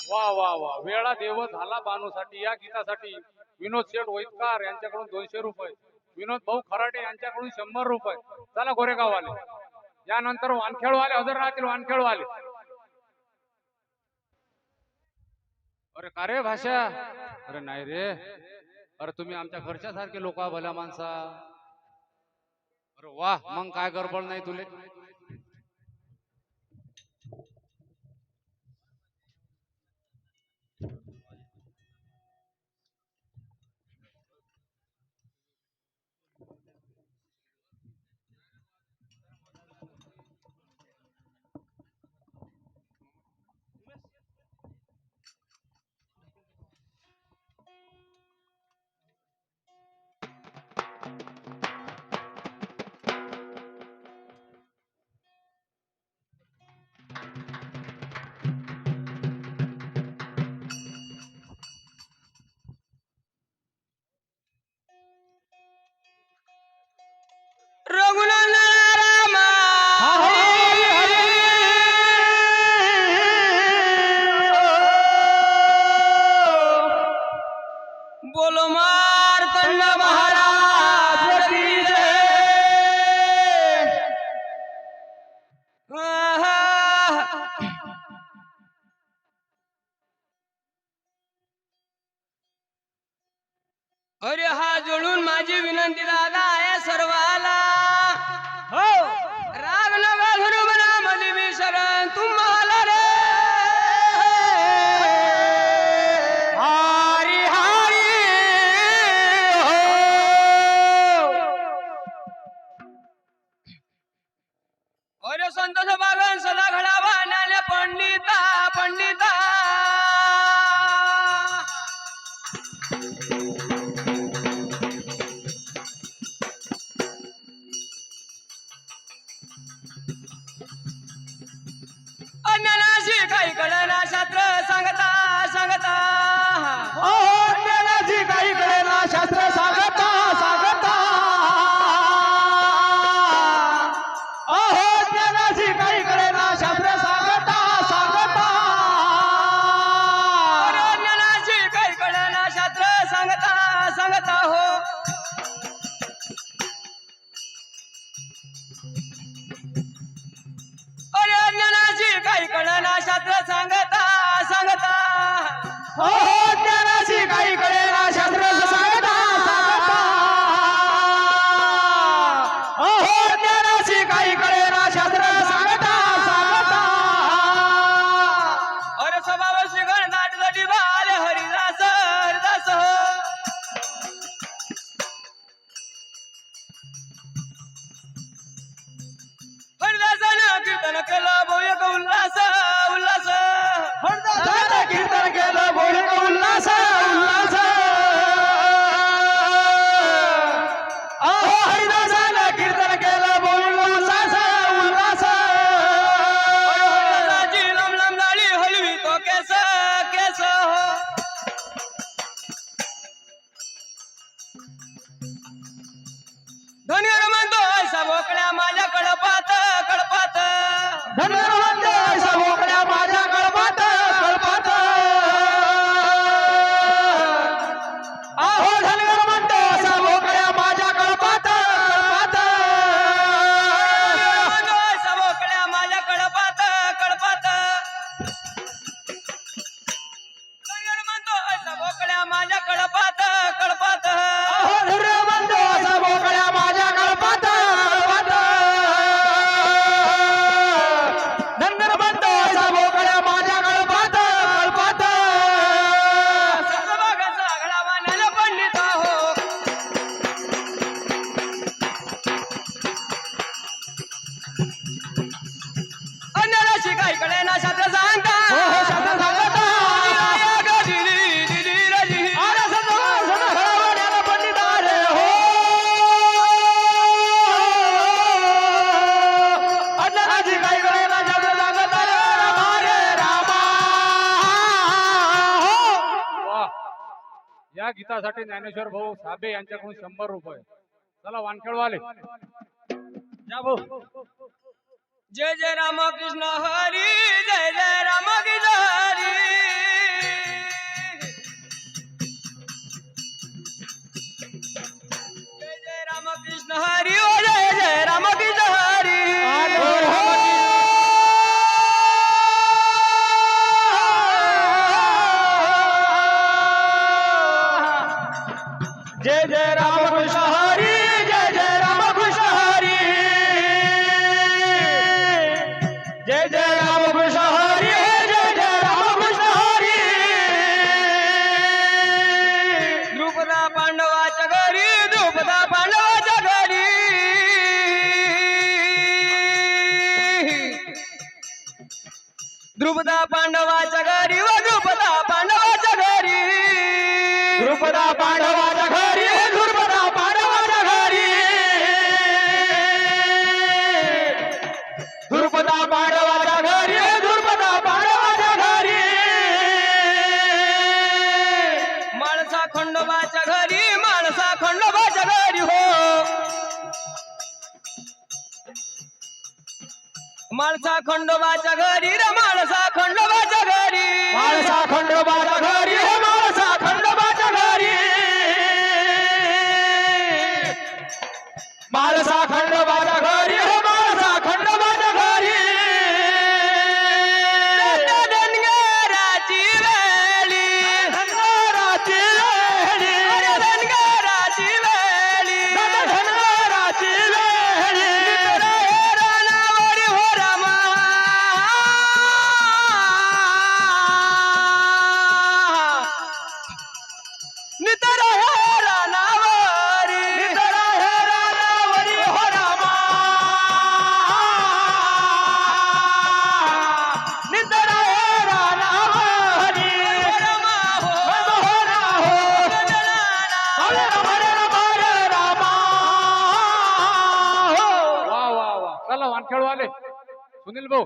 वा वा वा वेळा देव झाला बाणूसाठी या गीतासाठी विनोद शेठ वैदकार यांच्याकडून 200 रुपये विनोद भाऊ खराटे यांच्याकडून 100 रुपये चला गोरेगाववाले यानंतर वानखेडवाले हजर राहतील वानखेडवाले अरे का रे भाषा अरे नाही रे अरे तुम्ही आमच्या घरच्या सारखे लोक भल्या माणसा अरे वा मग काय गडबड नाही तुले बोलो मार्तंड महाराज की जय अरे हा जोडून माझी विनंती दादा आहे सर्वाला हो राग नका धरू मनामध्ये मी शरण तुम्हाला रे हरी हरी हो अरे संत सभागण सदा घडावा नाले पंडिता पंडिता केस केस हो धनुर म्हणतो सबोकड्या माझ्या कडपात कडपात धनुर्वंत सबोकड्या माझ्या कळपात कळपात आहो धनुर्वंत सबोकड्या माझ्या कळपात कळपात सबोकड्या माझ्या कडपात कडपात धनुर म्हणतो सबोकड्या माझ्या कडपात कडपात आहो धनुर्वंत सबोकड्या माझ्या कळपात कळपात धनुर्वंत सबोकड्या माझ्या कळपात कळपात सगळा वाण्याला पंडित हो अन्याला शिकायकडे ना शास्त्र सांगता शास्त्र सांगता. अरे सदवाण्याला पंडित रे हो अण्णाजी काय करायला शास्त्र सांगत रामा रे रामा हो. वा या गीतासाठी ज्ञानेश्वर भाऊ साबे यांच्याकडून 100 रुपये. चला वानखेडवाले जय जय रामकृष्ण हरी जय जय रामकृष्ण हरी जय जय रामकृष्ण हरी ओ जय जय रामकृष्ण हरी जय जय रामकृष्ण हरी जय जय रामकृष्ण हरी जय जय रामकृष्ण हरी जय जय रामकृष्ण हरी द्रुपदा पांडवाच्या घरी द्रुपदा पांडवाच्या घरी द्रुपदा पांडवाच्या घरी व द्रुपदा पांडवाच्या घरी द्रुपदा पांडवाच्या घरी द्रुपदा पांडवाच्या घरी द्रुपदा पांडवाच्या घरी द्रुपदा पांडवाच्या घरी माणसा खंडोबाच्या घरी माणसा खंडोबाच्या घरी हो माणसा खंडोबाच्या घरी रे माणसा खंडोबाच्या घरी माळसा खंडोबाच्या घरी हे माळसा खंडोबाच्या घरी माळसा खंडोबाच्या घरी हे माळसा खंडोबाच्या घरी धनगराची वेळी धनगराची वेळी अरे धनगराची वेळी धनगराची वेळी रानावरी हो रामा नितर हे रानावरी नितर हे रानावरी हो रामा नितर हे रानावरी रामा हो मनोहरा हो हरे राम हरे राम हरे रामा हो. वा वा वा. चला वानखेडवाले सुनील भाऊ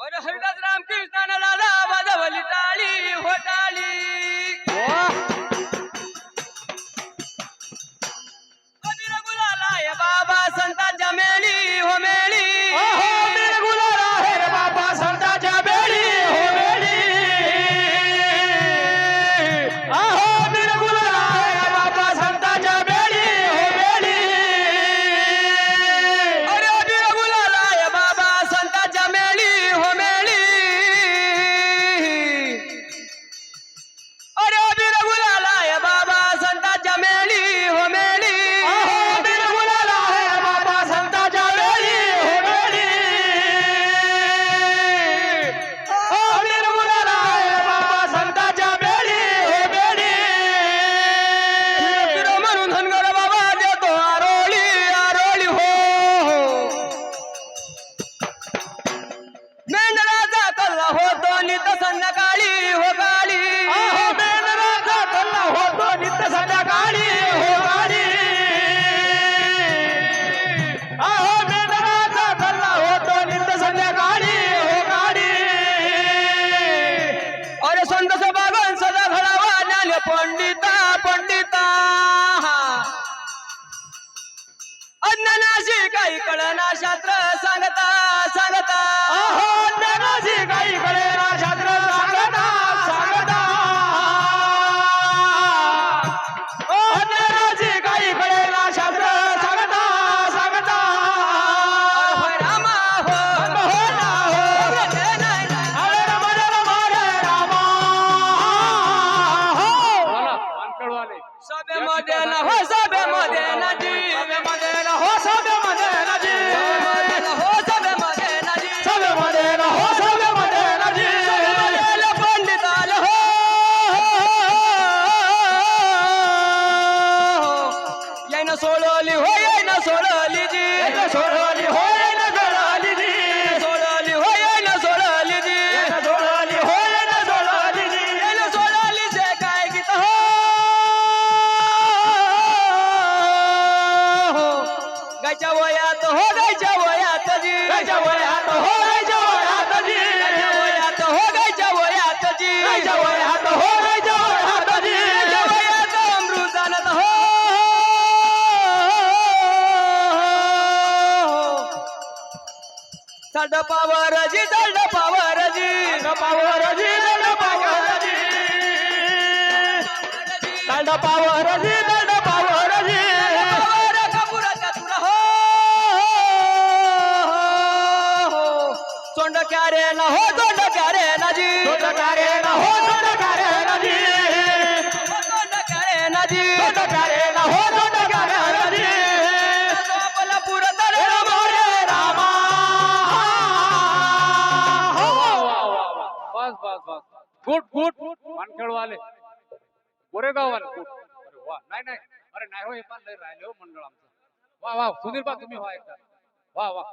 और हरिदास रामकृष्ण लाला वाजवली टाळी हो टाळी अबीर गुलाला हे बाबा संतांच्या मेळी हो मेळी अहो बिरगुलाला हे रे बाबा संताच्या बेडी हो बेडी अहो बिरगुलाला हे रे बाबा संताच्या बेडी हो बेडी अरे अबीर गुलाला हे बाबा संतांच्या मेळी सोंड सभागण सदा घडावा ज्ञान पंडिता पंडिता अज्ञानाशी काही कळना शास्त्र सांगता सांगता अज्ञानाशी काही कळना शास्त्र सांगता सांगता अज्ञानाशी काही कळना शास्त्र सांगता सांगता होय रामा हो ना हो हरे राम रामा बोला वानखेडवाले सभेमध्ये ना हो सभेमध्ये ना जी सभेमध्ये ना हो सभेमध्ये ना जी हो सभेमध्ये ना जी सभेमध्ये ना हो सभेमध्ये ना जी पंडित आले हो यायनं सोडवली हो यायनं सोडवली जी सोडवली हो यायनं सोडवली जी सोडवली हो यायनं सोडवली जी सोडवली हो यायनं सोडवली जी यायनं सोडवली जे काय गीत हो गायच्या वयात हो गायच्या वयात जी गायच्या वयात हो गायच्या वयात जी गायच्या वयात हो गायच्या वयात जी गायच्या वयात हो गायच्या वयात जी गायच्या वयात अमृत जाणत हो चढ पावर जी चढ पावर जी पावर जी चढ पावर जी चढ पावर जी चढ पावर जी पावर कपुराच्या तुरा हो सोंड क्यारे ना हो सोंड क्यारे ना जी सोंड क्यारे ना हो सोंड क्यारे ना जी सोंड क्यारे ना जी सोंड क्यारे ना हो सोंड क्यारे ना जी आपला पुरा तर रामा बस बस बस गुड गुड वानखेडवाले गोरेगाववाले गुड अरे वा नाही नाही अरे नाही हो हे पण लय राहिले हो मंडळ आमचं वा वा सुनील बा तुम्ही व्हा एकदा वा वा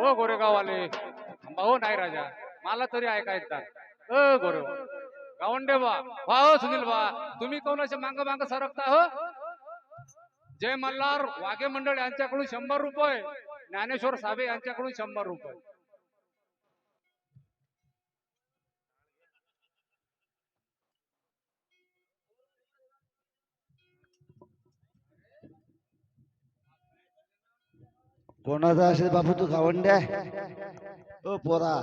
ओ गोरेगाववाले थांबा हो नाही राजा मला तरी ऐका एकदा गोरेगाव गावंडे बा वा हो सुनील बा तुम्ही कोणाच्या मांग मांग सरकता हो जय मल्हार वाघे मंडळ यांच्याकडून 100 रुपये ज्ञानेश्वर साबे यांच्याकडून 100 रुपये कोणाचा असेल बापू तू गावंड्या ओ पोरा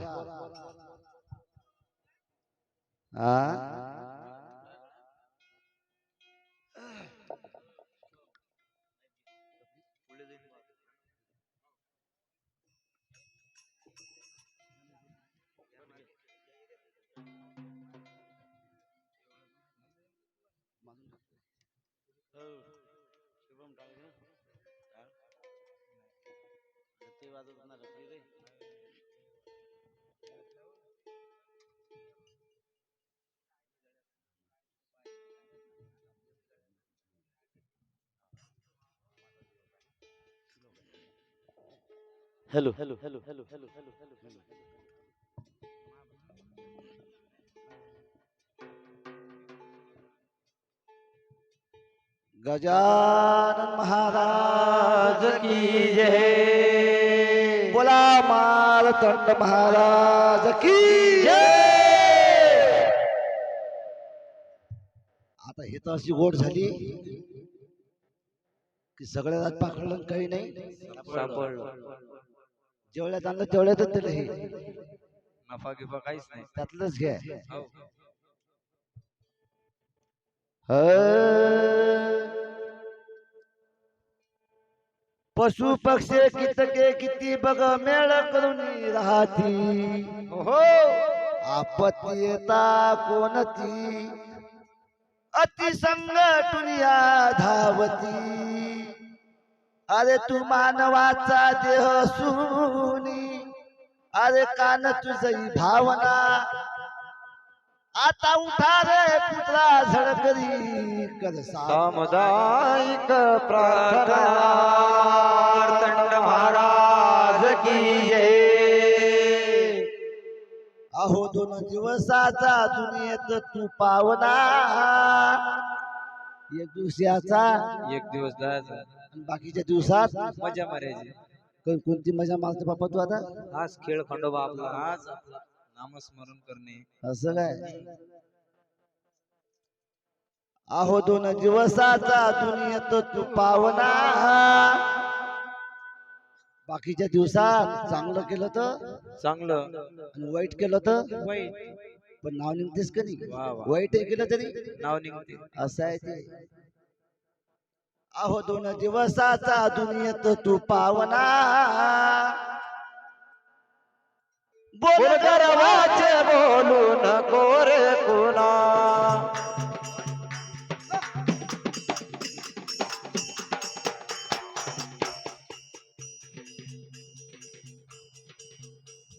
हा hello hello hello hello hello hello hello hello Gajanan Maharaj की जय बोला मालतंड महाराज की जय आता हे तर अशी गोड झाली की सगळ्या रात पाखडलं काही नाही जेवढ्यात आणलं तेवढ्यातच दिलं हे नफा गिफा काहीच नाही त्यातलंच घ्या पशु पक्षी कितके किती बघ मेळ करून राहती हो आपत्ती येता कोणती अति संगटुनिया धावती अरे तू मानवाचा देह सुनी अरे कान तुझी भावना आता उठा रे पुतळा झडकरी कर सामुदायिक प्रार्थना मार्तंड महाराज की जय अहो 2 दिवसाचा दुनियेत तू पावना एक दिवसाचा एक दिवस जायचा आणि बाकीच्या दिवसात मजा मारायची कोणती मजा मारतो बापा तू आता आज खेळ खंडोबा आपला आज नामस्मरण करणे. असं काय अहो 2 दिवसाचा दुनियेत तू पावना बाकीच्या दिवसात चांगलं केलं तर चांगलं आणि वाईट केलं तर वाईट पण नाव निघतेस का नाही वा वा. वाईट केलं तरी नाव निघते. असं आहे ते अहो 2 दिवसाचा दुनियेत तू पावना बोल गर्वाचे बोलू नको रे कुणा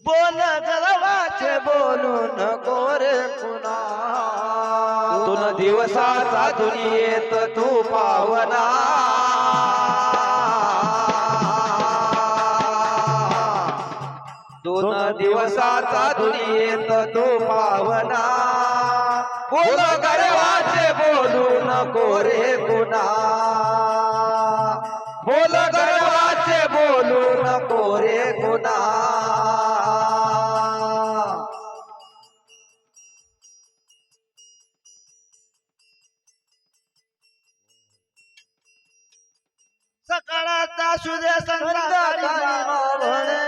बोल गर्वाचे बोलू नको रे कुणा 2 दिवसाचा दुनियेत तू पावना. 2 दिवसाचा दुनियेत तू पावना. बोल गर्वाचे बोलू नको रे कुणा. बोल गर्वाचे बोलू नको रे कुणा. सकाळचा सूर्य संध्याकाळी मावळे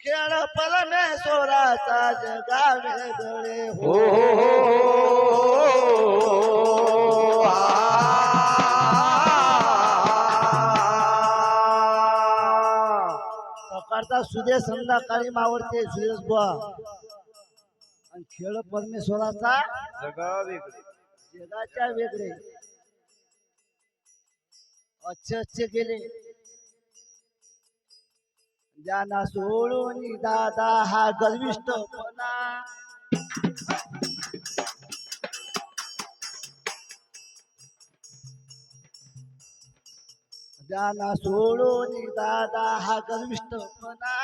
खेळ परमेश्वराचा जगा वेगळे हो हो हो. सकाळचा सूर्य संध्याकाळी मावळते सुरेश बुवा आणि खेळ परमेश्वराचा जगा वेगळे. जगाच्या वेगळे अच्छे गेले ज्यांना सोडून दादा हा गर्विष्ठपणा ज्यांना सोडून दादा हा गर्विष्ठपणा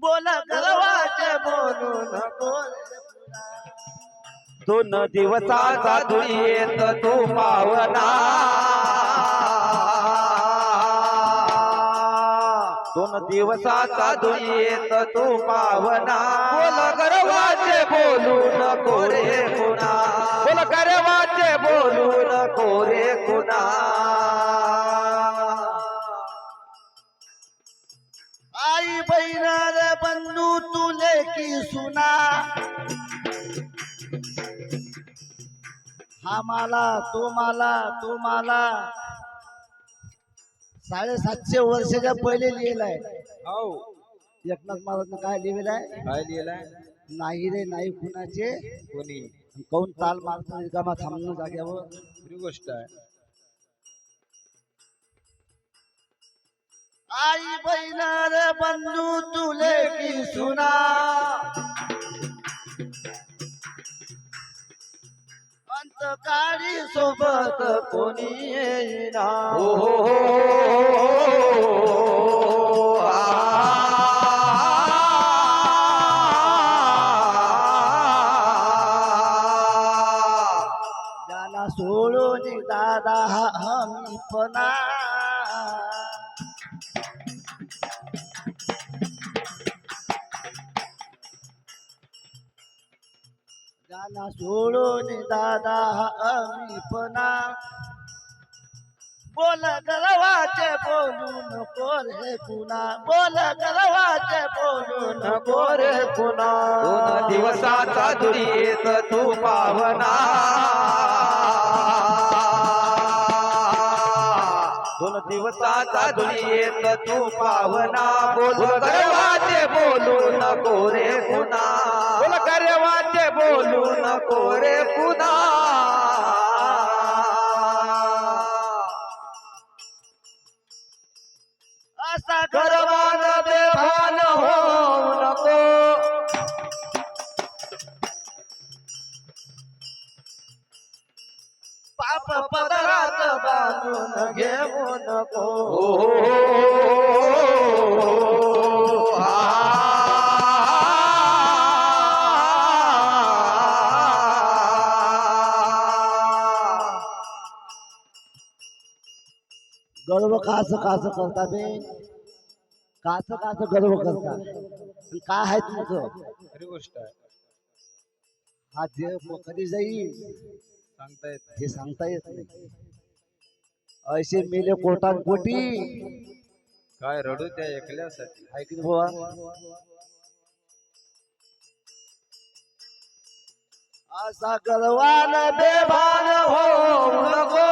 बोल गर्वाचे बोलू नको 2 दिवसाचा दुनियेत तू पावना. 2 दिवसाचा दुनियेत तू पावना. बोल गर्वाचे बोलू नको रे कुणा. बोल गर्वाचे बोलू नको रे कुणा. आई बहीण रे बंधू तुले की सुना हा मला तो मला 750 वर्षाच्या पहिले लिहिलाय हो एकनाथ महाराजनं काय लिहिलंय काय लिहिलंय. नाही रे नाही कुणाचे कोणी काऊन ताल मारतो रिकामा थांबणं जाग्यावर खरी गोष्ट आहे. आई बहीण रे बंधू तुले की सुना अंतकाळी सोबत कोणी येईना हो हो हो. ज्याला सोडून दादा हा हमीपणा ज्याला सोडून दादा हा हमीपणा बोल गर्वाचे बोलू नको रे कुणा बोल गर्वाचे बोलू नको रे कुणा 2 दिवसाचा दुनियेत तू पावना. 2 दिवसाचा दुनियेत तू पावना. बोल गर्वाचे बोलू नको रे कुणा. बोल गर्वाचे बोलू नको रे कुणा. असा गर्वान बेभान होऊ नको. पाप पदरात बांधून घेऊ नको गर्व काच करता बे काच गर्व करता आणि काय आहे तुमचं खरी गोष्ट आहे हा देव कधी जाईल सांगता येत हे सांगता येत नाही ऐसे मेले कोटान कोटी काय रडू त्या एकल्यासाठी आहे की नाही बुवा असा गर्वान बेभान होऊ नको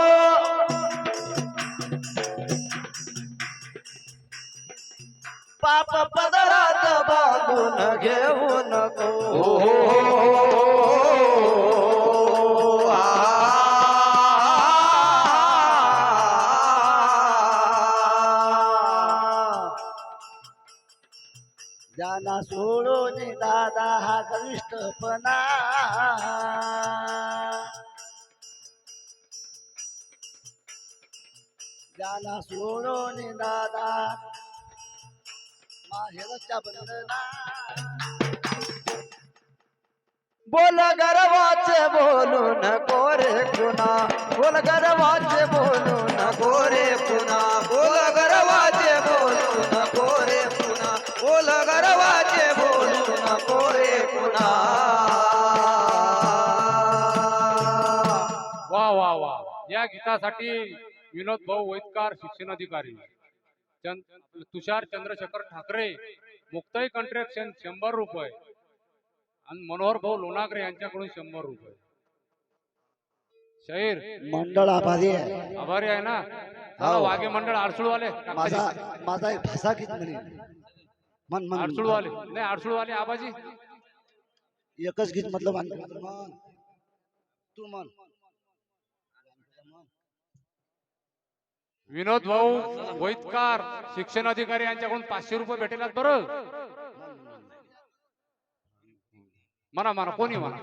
पाप पदरात बांधून घेऊ नको ज्याला सोडून दादा हा गरिष्ठपणा ज्याला सोडून दादा माहेरच्या बंधना बोल गर्वाचे बोलू नको रे पुन्हा बोल गर्वाचे बोलू नको रे पुन्हा बोल गर्वाचे बोलू नको रे पुन्हा बोल गर्वाचे बोलू नको रे पुन्हा वा वा वा या गीतासाठी विनोद भाऊ वैदकार शिक्षण अधिकारी तुषार चंद्रशेखर ठाकरे मुक्ताई कंट्रॅक्शन 100 रुपये आणि मनोहर भाऊ लोणागरे यांच्याकडून 100 रुपये. शाहीर मंडळ आभारी आहे आभारी आहे ना. चला वाघे मंडळ आरसूळवाले माझा एक भाषा किती म्हणे मन मन आरसूळवाले नाही आरसूळवाले आबाजी एकच गीत मतलब मन तू मन विनोद भाऊ वैदकार शिक्षण अधिकारी यांच्याकडून 500 रुपये भेटेल बरं. म्हणा म्हणा कोणी म्हणा.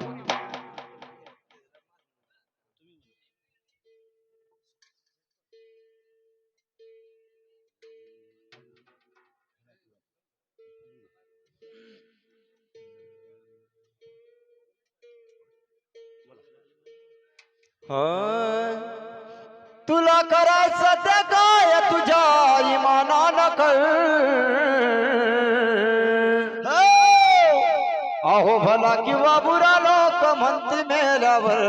तुला करायचं ते काय तुझ्या इमानानं कर अहो भला किंवा बुरा लोक म्हणती मेल्यावर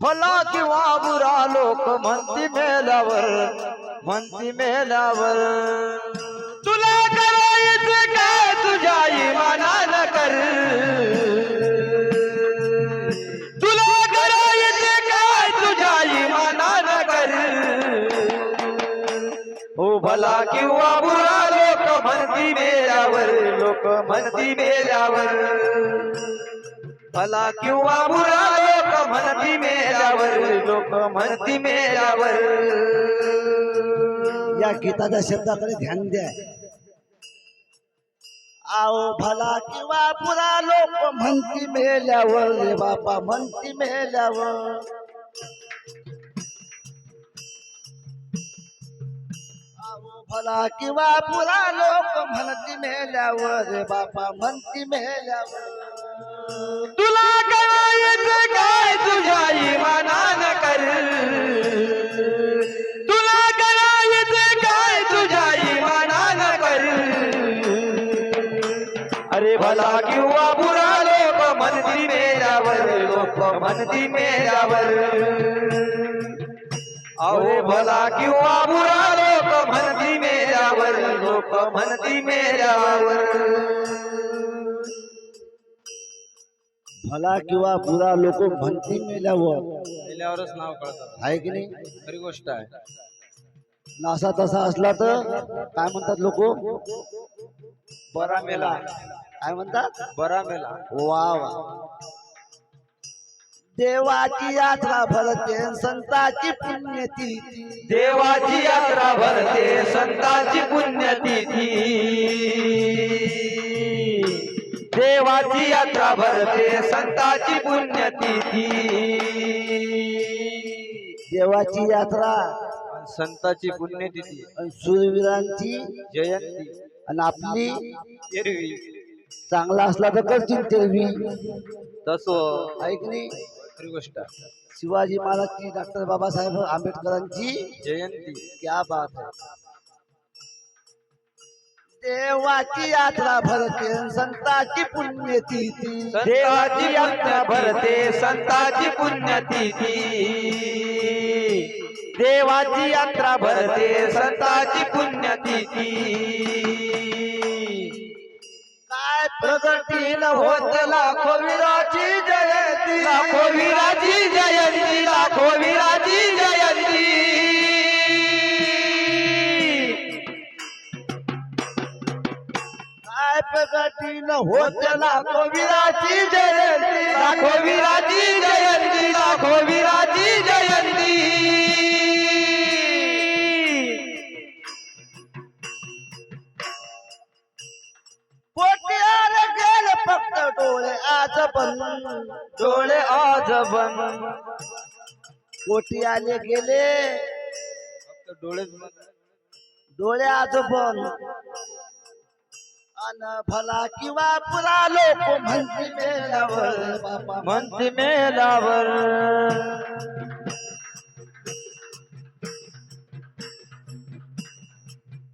भला किंवा बुरा लोक म्हणती मेल्यावर तुला करायचं काय तुझ्या इमानानं कर तुला करायचं काय तुझ्या इमानानं कर हो भला किंवा बुरा लोक म्हणती मेल्यावर भला किंवा बुरा लोक म्हणती मेल्यावर या गीताच्या शब्दाकडे ध्यान द्या. आओ भला किंवा पुरा लोक म्हणती मेल्यावर रे बापा म्हणती मेल्यावर आओ भला किंवा पुरा लोक म्हणती मेल्यावर रे बापा म्हणती मेल्यावर तुला करायचं काय तुझ्या इमानानं कर तुला करायचं काय तुझ्या इमानानं कर अरे भला किंवा बुरा लोक म्हणती मेल्यावर अहो भला किंवा बुरा लोक म्हणती मेल्यावर भला किंवा बुरा लोक म्हणती मेल्यावर गेल्यावरच नाव कळतं आहे की नाही. खरी गोष्ट आहे. नासा तसा असला तर काय म्हणतात लोक बरा मेला काय म्हणतात बरा मेला वा वा देवाची यात्रा भरते संताची पुण्यतिथी देवाची यात्रा भरते संतांची पुण्यतिथी देवाची यात्रा भरते संतांची पुण्यतिथी देवाची यात्रा संताची पुण्यतिथी आणि सूरवीरांची जयंती आणि आपली एरवी चांगला असला तर करतील ते मी तसो ऐक नाही खरी गोष्ट आहे. शिवाजी महाराजची डॉक्टर बाबासाहेब आंबेडकरांची जयंती क्या बात है देवाची यात्रा भरते संताची पुण्यतिथी देवाची यात्रा भरते संताची पुण्यतिथी देवाची यात्रा भरते संताची पुण्यतिथी काय प्रगतीन होत लाखो वीराची जयंती लाखो वीराची जयंती लाखो वीराची जयंती काय प्रगतीन होत लाखो वीराची जयंती लाखो वीराची जयंती लाखो वीराची जयंती पोट्याला गेले फक्त डोळे आज पण डोळे आज बन पोटी आले गेले फक्त डोळेच डोळे आज पण अन भला किंवा पुरा लोक म्हणती मेल्यावर बापा म्हणते मेलावर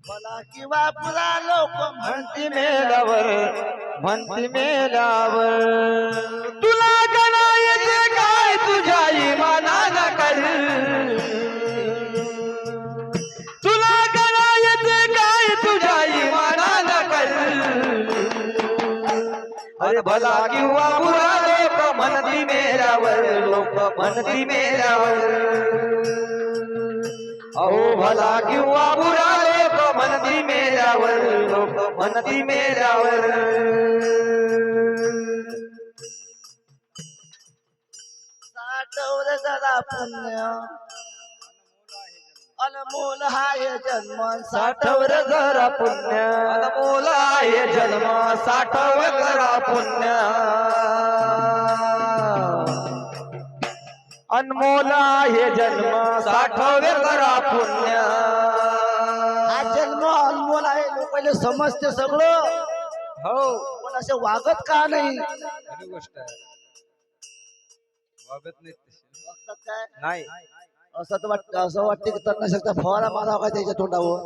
भला किंवा पुरा लोक म्हणते मेलावर म्हणते मेलावर तुला करायचे काय तुझ्या इमानाला कर तुला करायचे काय तुझ्या इमानाला कर अरे भला किंवा बुरा लोक म्हणती मेल्यावर लोक म्हणती मेल्यावर अहो भला किंवा बुरा लोक म्हणती मेल्यावर लोक म्हणती मेल्यावर साठवलं जरा पुण्य अनमोल हाय जन्म साठवर जरा पुण्य अनमोल आहे जन्म साठव जरा पुण्य अनमोल आहे जन्म साठव जरा पुण्य हा जन्म अनमोल आहे लोकांना समजते सगळं हो पण असे वागत का नाही खरी गोष्ट आहे वागत नाही वागतात काय नाही असं वाटते की त्यांना शकता फवारा मारावा का त्याच्या तोंडावर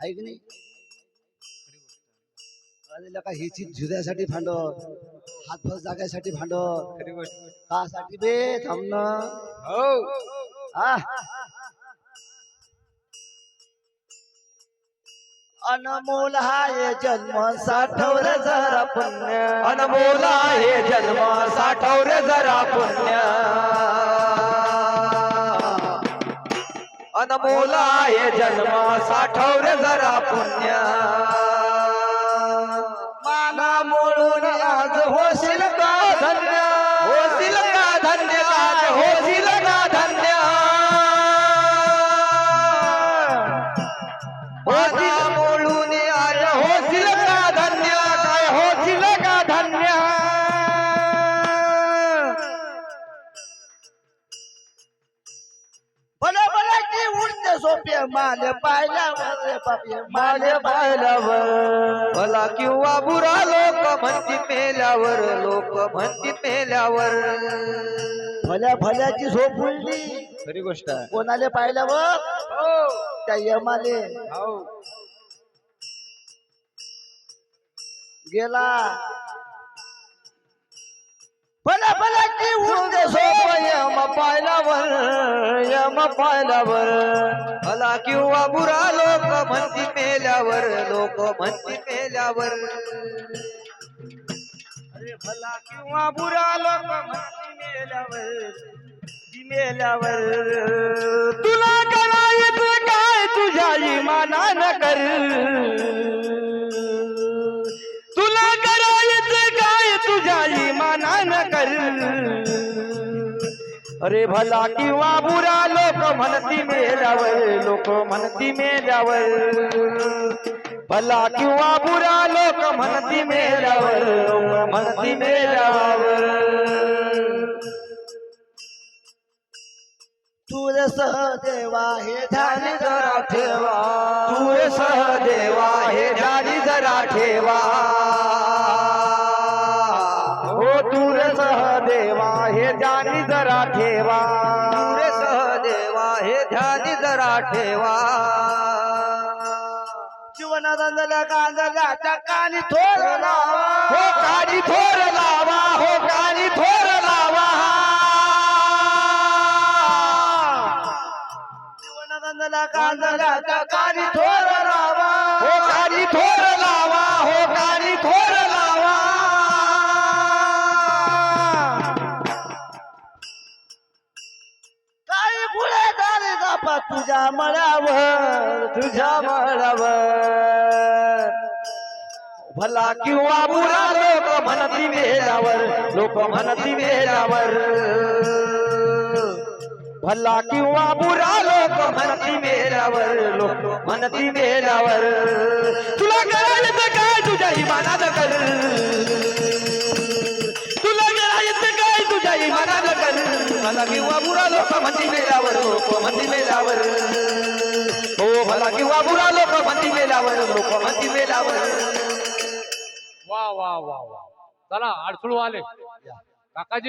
ऐक नाही अरे का ही चीज झुऱ्यासाठी भांडण हातभार जागायसाठी भांडण खरी गोष्ट कासाठी बे थांबणं हो हा अनमोल हाय जन्म साठवलं जरा पुण्य अनमोल आहे जन्म साठव जरा पुण्य अनमोल आहे जन्म साठव जरा पुण्य माना मोडून आज होशील का धन्य होशील का धन्य आज होशील का धन्य होशील मोडून आज होशील का धन्य काय होशील का धन्य भले भले की उडते सोपे माले पाहिल्यावर रे बापे माले पाहिल्यावर भला किंवा बुरा लोक म्हणती मेल्यावर लोक म्हणती मेल्यावर भल्या भल्याची झोप उडली खरी गोष्ट आहे कोणाले पाहिल्यावर त्या यमाले गेला भल्या भल्याची उडते सोप सोपे यम पाहिल्यावर भला किंवा बुरा लोक म्हणती मेल्यावर लोक म्हणती मेल्यावर अरे भला किंवा बुरा लोक म्हणती मेल्यावर तुला करायचं काय तुझ्या इमानान कर तुला करायचं काय तुझ्या इमानान कर अरे भला किंवा बुरा लोक म्हणती मेल्यावर लोक म्हणती मेल्यावर भला किंवा बुरा लोक म्हणती मेल्यावर लोक म्हणती मेल्यावर तूर सहदेवा हे ध्यान जरा ठेवा तू सहदेवा हे ध्यानी जरा ठेवा हे ध्यानी जरा ठेवा रे सहदेवा हे ध्यानी जरा ठेवा जीवनात अंधल्या कांदल्याच्या कानी थोर लावा हो कानी थोर लावा हो कानी थोर लावा जीवनात अंधल्या कांदल्याच्या कानी थोर लावा हो कानी थोर लावा हो कानी थोर लावा काही गुळे दारे जापा तुझ्या मळ्यावर तुझ्या मळावर भला किंवा बुरा लोक म्हणती मेल्यावर लोक म्हणती मेल्यावर भला किंवा बुरा लोक म्हणती मेल्यावर लोक म्हणती मेल्यावर तुला करायचं काय तुझ्या इमानात कर तुला करायचं काय तुझ्या इमानात कर भला किंवा बुरा लोक म्हणती मेल्यावर लोक म्हणती मेल्यावर हो भला किंवा बुरा लोक म्हणती मेल्यावर लोक म्हणती मेल्यावर वा वा वा वा चला अडसळू आले काकाजी